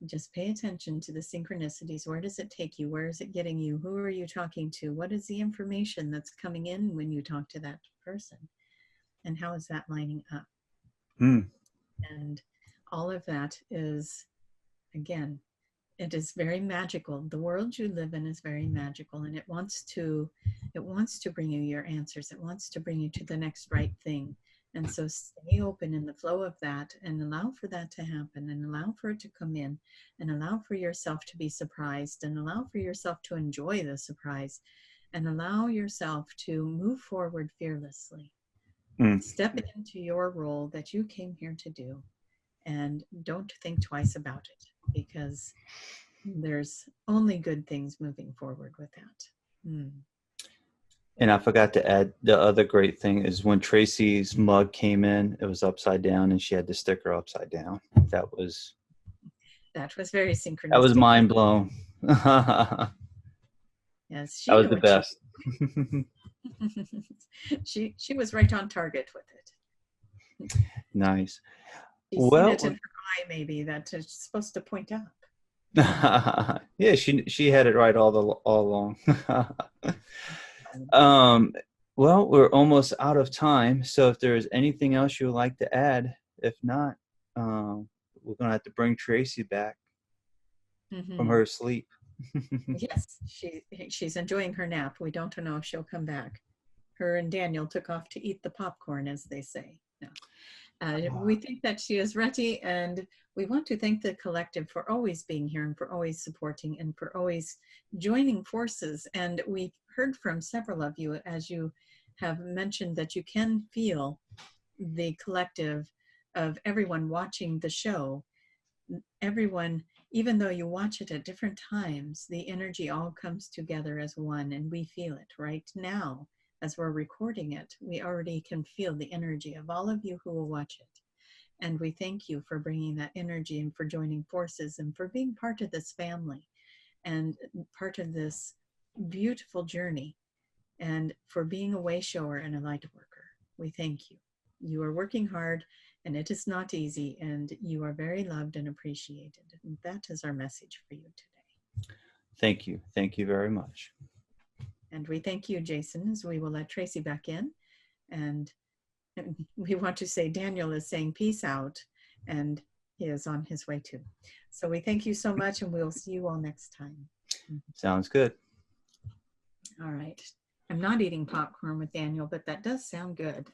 just pay attention to the synchronicities. Where does it take you? Where is it getting you? Who are you talking to? What is the information that's coming in when you talk to that person? And how is that lining up? And all of that is, again, it is very magical. The world you live in is very magical, and it wants to bring you your answers. It wants to bring you to the next right thing. And so stay open in the flow of that, and allow for that to happen, and allow for it to come in, and allow for yourself to be surprised, and allow for yourself to enjoy the surprise, and allow yourself to move forward fearlessly. Step into your role that you came here to do, and don't think twice about it, because there's only good things moving forward with that. And I forgot to add, the other great thing is when Tracie's mug came in, it was upside down, and she had the sticker upside down. That was very synchronistic. That was mind blown. Yes, that was the best. She was right on target with it. Nice. She's seen it in her eye, maybe, that it's supposed to point up. Yeah, she had it right all along. Well, we're almost out of time, so if there's anything else you would like to add, if not, we're gonna have to bring Tracie back from her sleep. Yes, she's enjoying her nap. We don't know if she'll come back. Her and Daniel took off to eat the popcorn, as they say. No. We think that she is ready, and we want to thank the collective for always being here, and for always supporting, and for always joining forces. And we heard from several of you, as you have mentioned, that you can feel the collective of everyone watching the show. Everyone, even though you watch it at different times, the energy all comes together as one, and we feel it right now. As we're recording it, we already can feel the energy of all of you who will watch it. And we thank you for bringing that energy, and for joining forces, and for being part of this family, and part of this beautiful journey, and for being a way shower and a light worker. We thank you. You are working hard, and it is not easy, and you are very loved and appreciated. And that is our message for you today. Thank you. Thank you very much. And we thank you, Jason, as we will let Tracie back in. And we want to say Daniel is saying peace out, and he is on his way too. So we thank you so much, and we'll see you all next time. Sounds good. All right. I'm not eating popcorn with Daniel, but that does sound good.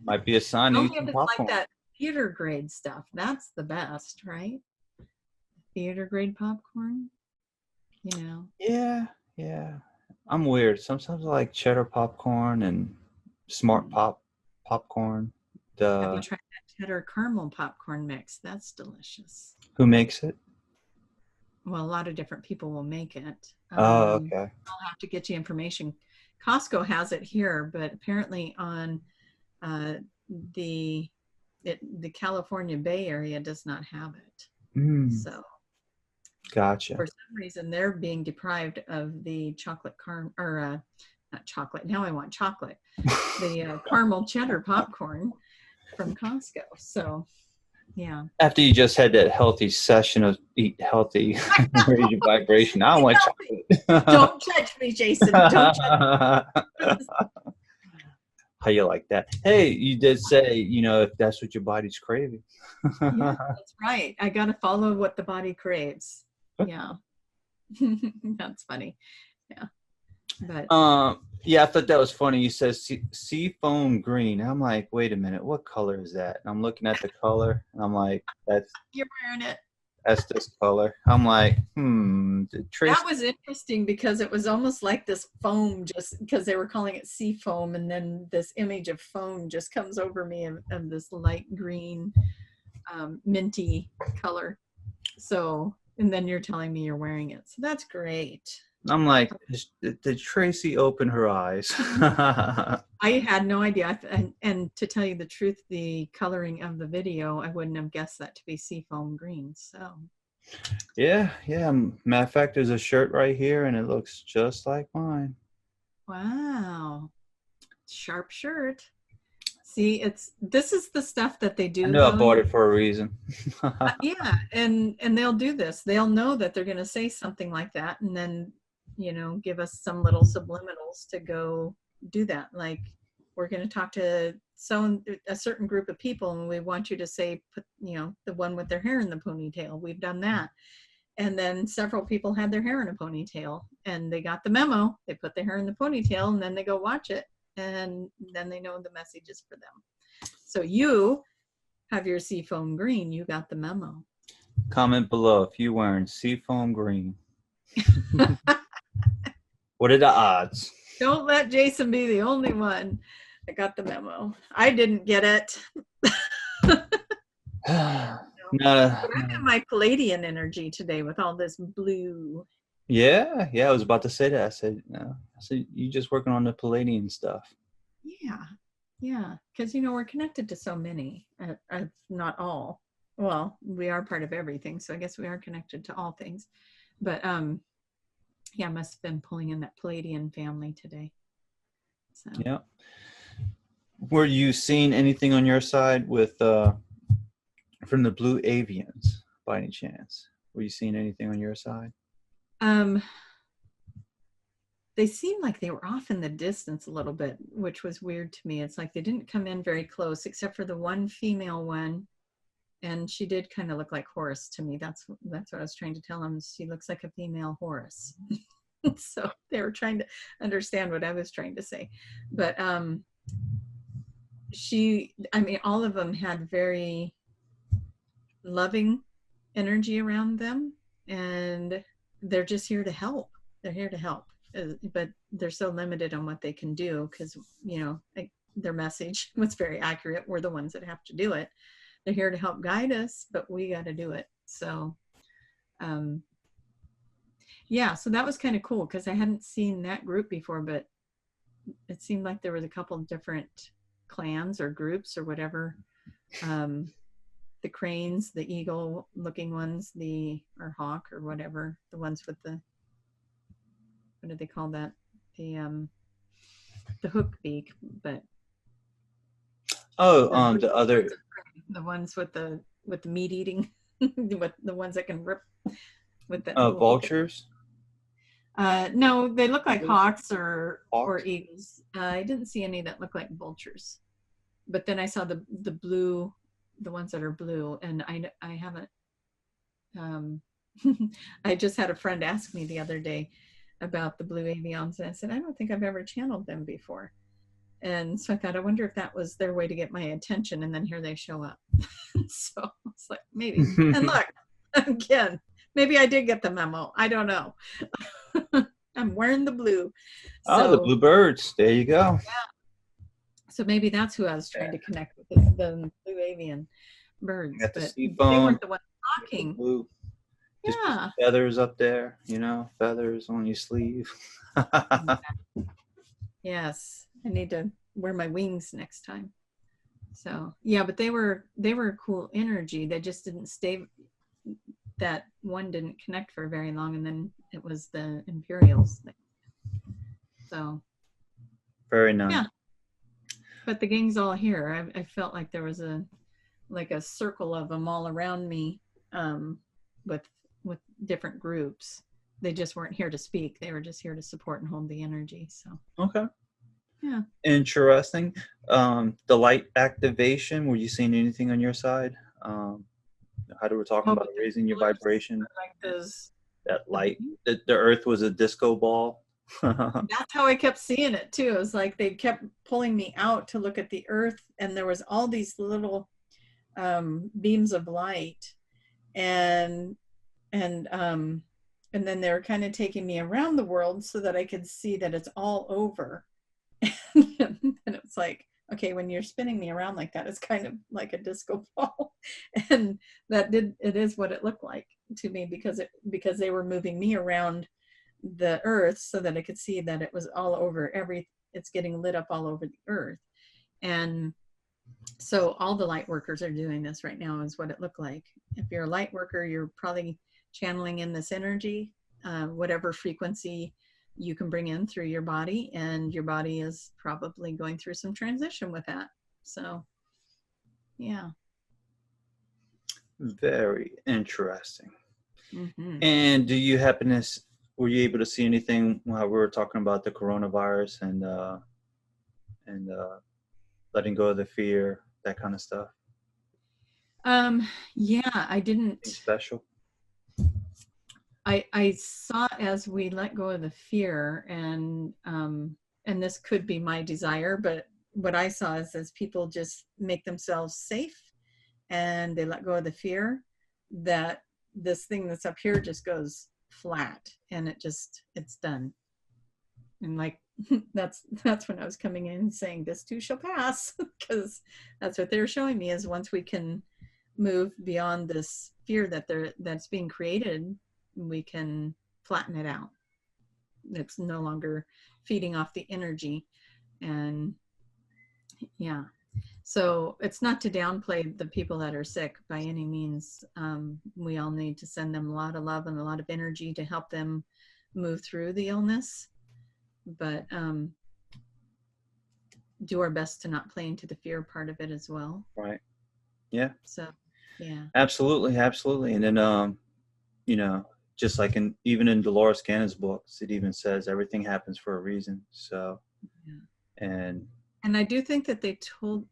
Might be a sign of eating popcorn. Like that theater grade stuff. That's the best, right? Theater grade popcorn, you know. Yeah. I'm weird. Sometimes I like cheddar popcorn and smart popcorn. Have you tried that cheddar caramel popcorn mix? That's delicious. Who makes it? Well, a lot of different people will make it. Oh, okay. I'll have to get you information. Costco has it here, but apparently on the California Bay Area does not have it. So gotcha. For some reason, they're being deprived of the chocolate not chocolate. Now I want chocolate. The caramel cheddar popcorn from Costco. So, yeah. After you just had that healthy session of eat healthy, raise your vibration, I want chocolate. Don't judge me, Jason. Don't judge me. How you like that? Hey, you did say, if that's what your body's craving. Yeah, that's right. I got to follow what the body craves. Yeah. That's funny. Yeah. But yeah, I thought that was funny. You said sea foam green. I'm like, wait a minute, what color is that? And I'm looking at the color, and I'm like, you're wearing it. That's this color. I'm like, That was interesting, because it was almost like this foam, just because they were calling it sea foam, and then this image of foam just comes over me of this light green, minty color. So, and then you're telling me you're wearing it. So that's great. I'm like, did Tracie open her eyes? I had no idea. And to tell you the truth, the coloring of the video, I wouldn't have guessed that to be seafoam green. So Yeah. Matter of fact, there's a shirt right here, and it looks just like mine. wow, sharp shirt. See, this is the stuff that they I do knew I though. bought it for a reason. Yeah, and they'll do this. They'll know that they're going to say something like that, and then give us some little subliminals to go do that. Like, we're going to talk to a certain group of people, and we want you to say, put, the one with their hair in the ponytail. We've done that, and then several people had their hair in a ponytail, and they got the memo. They put their hair in the ponytail, and then they go watch it, and then they know the message is for them. So you have your seafoam green, you got the memo. Comment below if you're wearing seafoam green. What are the odds? Don't let Jason be the only one that got the memo. I didn't get it. But I'm in my Palladian energy today with all this blue. Yeah, I was about to say that. I said, you just working on the Palladian stuff. Yeah, because we're connected to so many, not all. Well, we are part of everything, so I guess we are connected to all things. But yeah, I must have been pulling in that Palladian family today. So. Yeah. Were you seeing anything on your side with from the blue avians by any chance? Were you seeing anything on your side? They seemed like they were off in the distance a little bit, which was weird to me. It's like they didn't come in very close, except for the one female one, and she did kind of look like Horus to me. That's what I was trying to tell them. She looks like a female Horus. So they were trying to understand what I was trying to say. But all of them had very loving energy around them, and they're just here to help. They're here to help. But they're so limited on what they can do because, their message was very accurate. We're the ones that have to do it. They're here to help guide us, but we got to do it. So, yeah, so that was kind of cool because I hadn't seen that group before, but it seemed like there was a couple of different clans or groups or whatever. The cranes, the eagle looking ones, or hawk or whatever, the ones with the, what do they call that? The hook beak, but the ones with the meat eating, with the ones that can rip with the vultures. No, they look like hawks or eagles. I didn't see any that look like vultures, but then I saw the blue, the ones that are blue, and I haven't. I just had a friend ask me the other day about the blue avians, and I said, I don't think I've ever channeled them before. And so I thought, I wonder if that was their way to get my attention, and then here they show up. So it's like, maybe. And look, again, maybe I did get the memo. I don't know. I'm wearing the blue. So, the blue birds. There you go. Yeah. So maybe that's who I was trying to connect with, the blue avian birds. Got the but seafoam, they weren't the ones talking. Blue. Just yeah. Feathers up there, feathers on your sleeve. Yes, I need to wear my wings next time. So yeah, but they were a cool energy. They just didn't stay. That one didn't connect for very long, and then it was the Imperials thing. So very nice. Yeah, but the gang's all here. I felt like there was a circle of them all around me, with different groups. They just weren't here to speak. They were just here to support and hold the energy. So okay. Yeah. Interesting. The light activation, were you seeing anything on your side? How do we talk about raising your vibration? Like those, that light, the earth was a disco ball. That's how I kept seeing it too. It was like they kept pulling me out to look at the earth, and there was all these little beams of light, and then they were kind of taking me around the world so that I could see that it's all over. And it's like, okay, when you're spinning me around like that, it's kind of like a disco ball. And it is what it looked like to me, because they were moving me around the earth so that I could see that it was all over it's getting lit up all over the earth. And so all the light workers are doing this right now is what it looked like. If you're a light worker, you're probably channeling in this energy, whatever frequency you can bring in through your body, and your body is probably going through some transition with that. So, yeah. Very interesting. Mm-hmm. And do you happen to, were you able to see anything while we were talking about the coronavirus and letting go of the fear, that kind of stuff? Yeah, I didn't. Anything special? I saw as we let go of the fear, and this could be my desire, but what I saw is as people just make themselves safe and they let go of the fear, that this thing that's up here just goes flat and it's done. And like that's when I was coming in saying this too shall pass, because that's what they're showing me is once we can move beyond this fear that's being created, we can flatten it out. It's no longer feeding off the energy. And yeah, so it's not to downplay the people that are sick by any means. We all need to send them a lot of love and a lot of energy to help them move through the illness, but do our best to not play into the fear part of it as well. Right. Yeah. So yeah, absolutely. And then you know, just like even in Dolores Cannon's books, it even says everything happens for a reason. So yeah. And I do think that they told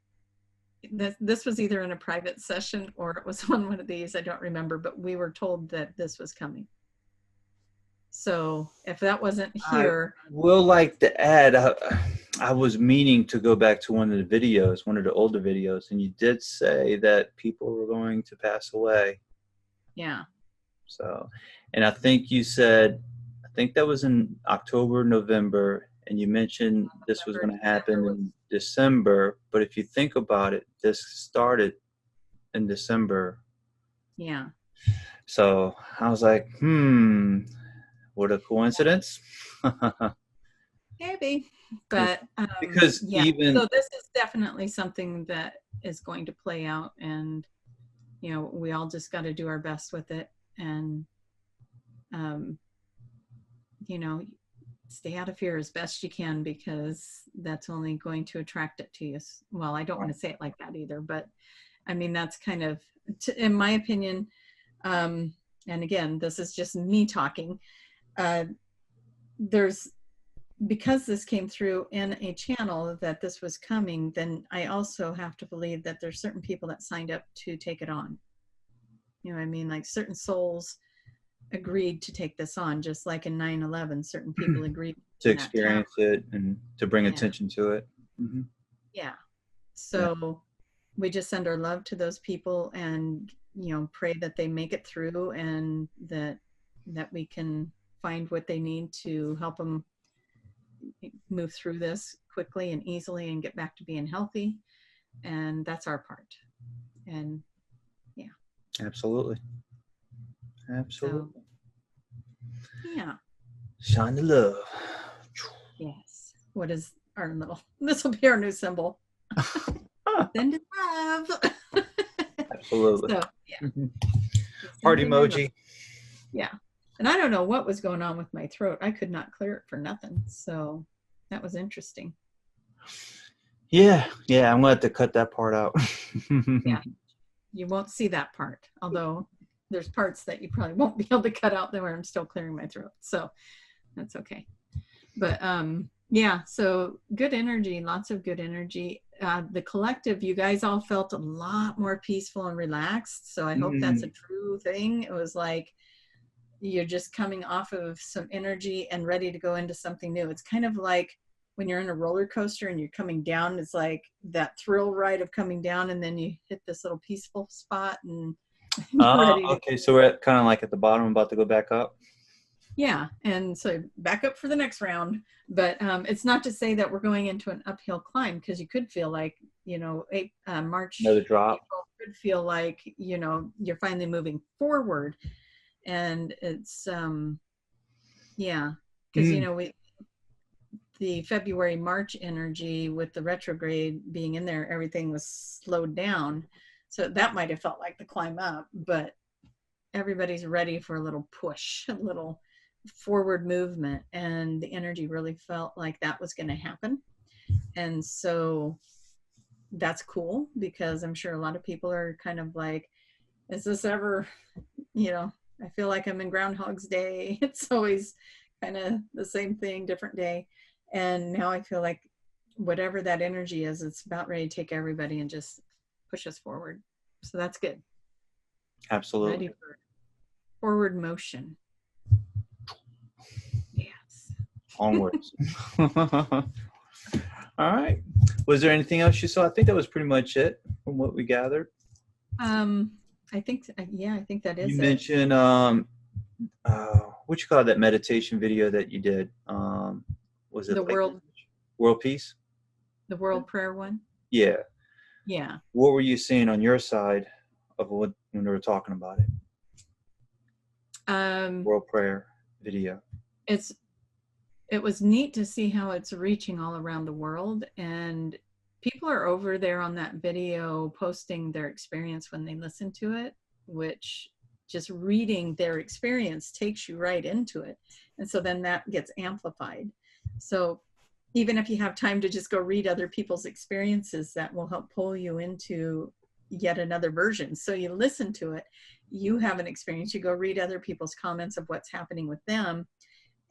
that this was either in a private session or it was on one of these, I don't remember, but we were told that this was coming. So if that wasn't here. I will like to add, I was meaning to go back to one of the older videos, and you did say that people were going to pass away. Yeah. So, and I think you said, I think that was in October, November, and you mentioned this was going to happen in December. But if you think about it, this started in December. Yeah. So I was like, what a coincidence. Maybe, but because yeah. even So this is definitely something that is going to play out, and you know, we all just got to do our best with it, and you know, stay out of fear as best you can, because that's only going to attract it to you. Well, I don't want to say it like that either, but I mean, that's kind of, in my opinion, and again, this is just me talking, because this came through in a channel that this was coming, then I also have to believe that there's certain people that signed up to take it on. You know what I mean? Like certain souls agreed to take this on, just like in 9/11, certain people agreed to experience it and to bring attention to it. Mm-hmm. Yeah. So we just send our love to those people, and you know, pray that they make it through, and that we can find what they need to help them move through this quickly and easily and get back to being healthy. And that's our part. And yeah. Absolutely. So, yeah. Shine the love. Yes. What is our little, this will be our new symbol. Send it love. Absolutely. So, yeah. Heart emoji. Yeah. And I don't know what was going on with my throat. I could not clear it for nothing. So that was interesting. Yeah. I'm going to have to cut that part out. Yeah. You won't see that part. Although there's parts that you probably won't be able to cut out there where I'm still clearing my throat. So that's okay. But yeah, so good energy, lots of good energy. The collective, you guys all felt a lot more peaceful and relaxed. So I hope that's a true thing. It was like, you're just coming off of some energy and ready to go into something new. It's kind of like when you're in a roller coaster and you're coming down, it's like that thrill ride of coming down, and then you hit this little peaceful spot and you're ready to okay. So we're kind of like at the bottom, about to go back up. Yeah. And so back up for the next round. But it's not to say that we're going into an uphill climb, because you could feel like, you know, March, another drop. April could feel like, you know, you're finally moving forward. And it's, Yeah, because Mm. the February March energy with the retrograde being in there, everything was slowed down. So that might have felt like the climb up, but everybody's ready for a little push, a little forward movement, and the energy really felt like that was going to happen. And so that's cool, because I'm sure a lot of people are kind of like, is this ever, you know, I feel like I'm in Groundhog's Day. It's always kind of the same thing, different day. And now I feel like whatever that energy is, it's about ready to take everybody and just push us forward. So that's good. Absolutely. Ready for forward motion. Yes. Onwards. All right. Was there anything else you saw? I think that was pretty much it from what we gathered. I think, yeah, I think that is You it. mentioned what you call that meditation video that you did? Was it The like world peace? the world prayer one. Yeah. Yeah. What were you seeing on your side of what when we were talking about it? World prayer video. It was neat to see how it's reaching all around the world, and people are over there on that video posting their experience when they listen to it, which just reading their experience takes you right into it. And so then that gets amplified. So even if you have time to just go read other people's experiences, that will help pull you into yet another version. So you listen to it, you have an experience, you go read other people's comments of what's happening with them,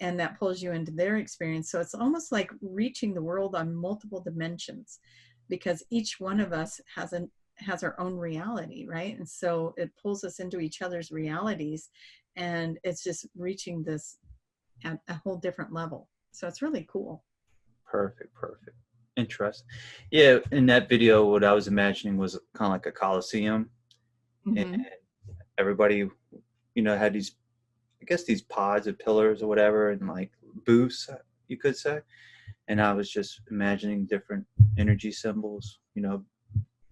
and that pulls you into their experience. So it's almost like reaching the world on multiple dimensions, because each one of us has our own reality, right? And so it pulls us into each other's realities, and it's just reaching this at a whole different level. So it's really cool. Perfect. Interesting. Yeah, in that video, what I was imagining was kind of like a coliseum, and everybody, had these, I guess, these pods of pillars or whatever, and like booths, you could say. And I was just imagining different energy symbols,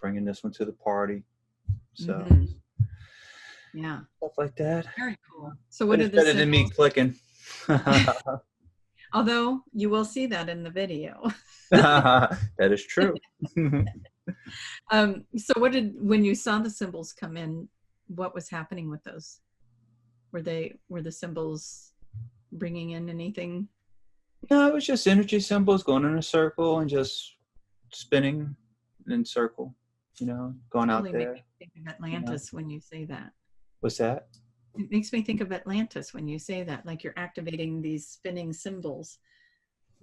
bringing this one to the party. So yeah, stuff like that. very cool. So what It's did better than me clicking. Although you will see that in the video. That is true. So when you saw the symbols come in, what was happening with those? Were the symbols bringing in anything? No, it was just energy symbols going in a circle and just spinning in circle, going out there. Makes me think of Atlantis when you say that. What's that? It makes me think of Atlantis when you say that, like you're activating these spinning symbols.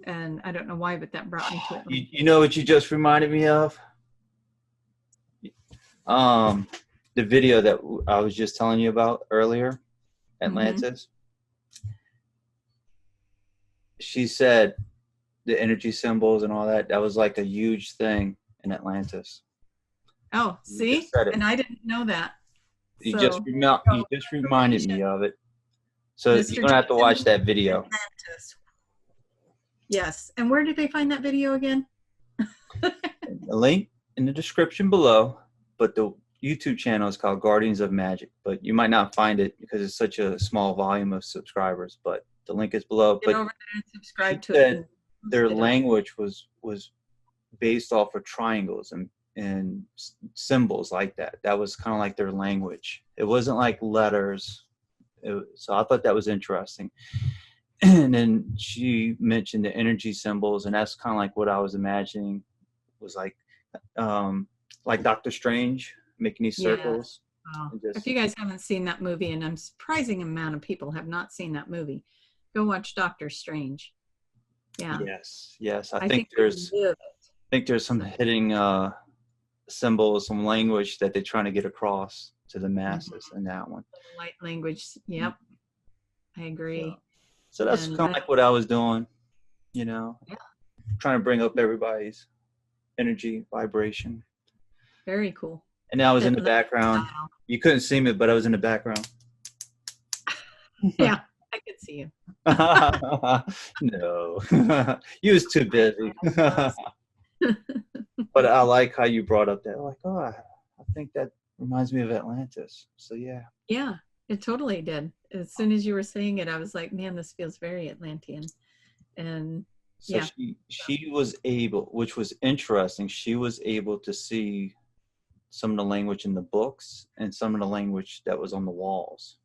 And I don't know why, but that brought me to it. You know what you just reminded me of? The video that I was just telling you about earlier, Atlantis. She said the energy symbols and all that was like a huge thing in Atlantis. Oh, see? And I didn't know that. You just reminded me of it. So you're going to have to watch that video. Atlantis. Yes. And where did they find that video again? A link in the description below, but the YouTube channel is called Guardians of Magic, but you might not find it because it's such a small volume of subscribers, but the link is below. Get over there and subscribe to it. Their language was based off of triangles and symbols like that. That was kind of like their language. It wasn't like letters. So I thought that was interesting. And then she mentioned the energy symbols, and that's kind of like what I was imagining was like Doctor Strange making these circles. Wow. If you guys haven't seen that movie, and I'm surprising amount of people have not seen that movie, go watch Doctor Strange. Yeah. Yes. I think there's some hidden symbols, some language that they're trying to get across to the masses in that one. Light language. Yep. I agree. So that's kind of like what I was doing, trying to bring up everybody's energy, vibration. Very cool. And I was in the background. You couldn't see me, but I was in the background. Yeah, I could see you. No, you was too busy. But I like how you brought up that. Like, I think that reminds me of Atlantis. So yeah. Yeah, it totally did. as soon as you were saying it, I was like, man, this feels very Atlantean. And So yeah. she was able, which was interesting, she was able to see some of the language in the books and some of the language that was on the walls.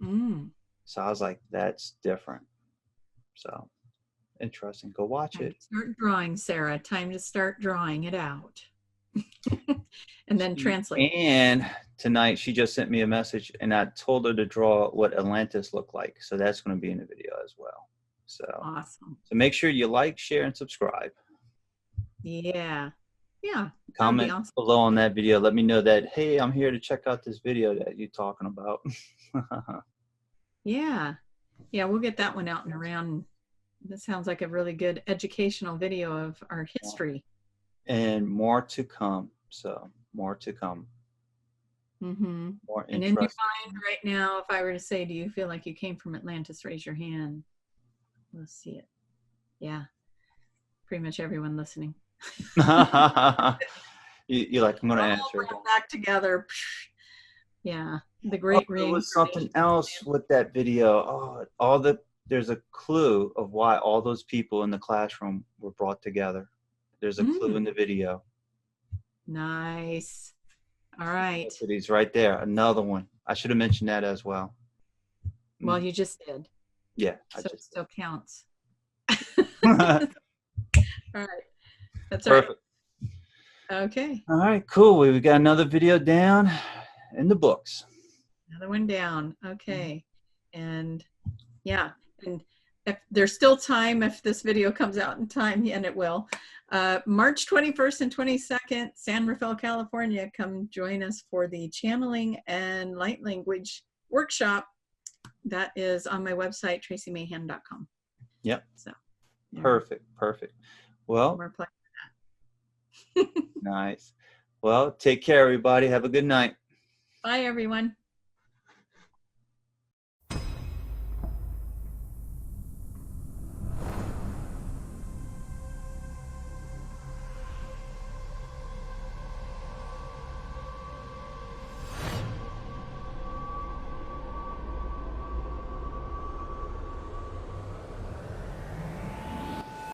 Mm. So I was like, that's different. So interesting. Go watch Time it. to start drawing, Sarah. Time to start drawing it out. And then translate. And tonight she just sent me a message and I told her to draw what Atlantis looked like. So that's going to be in the video as well. So Awesome. So make sure you like, share, and subscribe. Yeah. Yeah. Comment Awesome. below on that video. Let me know that, hey, I'm here to check out this video that you're talking about. Yeah. Yeah, we'll get that one out and around. That sounds like a really good educational video of our history. And more to come. So more to come. Mm-hmm. More And interesting. in your mind right now, if I were to say, do you feel like you came from Atlantis? Raise your hand. Let's see it. Yeah. Pretty much everyone listening. You're like, I'm going to answer. Back together. Yeah. The great There was something else with that video. There's a clue of why all those people in the classroom were brought together. There's a clue in the video. Nice. All right. He's right there. Another one. I should have mentioned that as well. Well, you just did. Yeah. So it still counts. All right. That's perfect. Right. Okay. All right, cool. We got another video down in the books. Another one down. Okay. And yeah. And if there's still time, if this video comes out in time, and it will, March 21st and 22nd, San Rafael, California, come join us for the Channeling and Light Language Workshop. That is on my website, traciemahan.com. Yep. So perfect. Well, more play nice. Well, take care, everybody. Have a good night. Bye, everyone.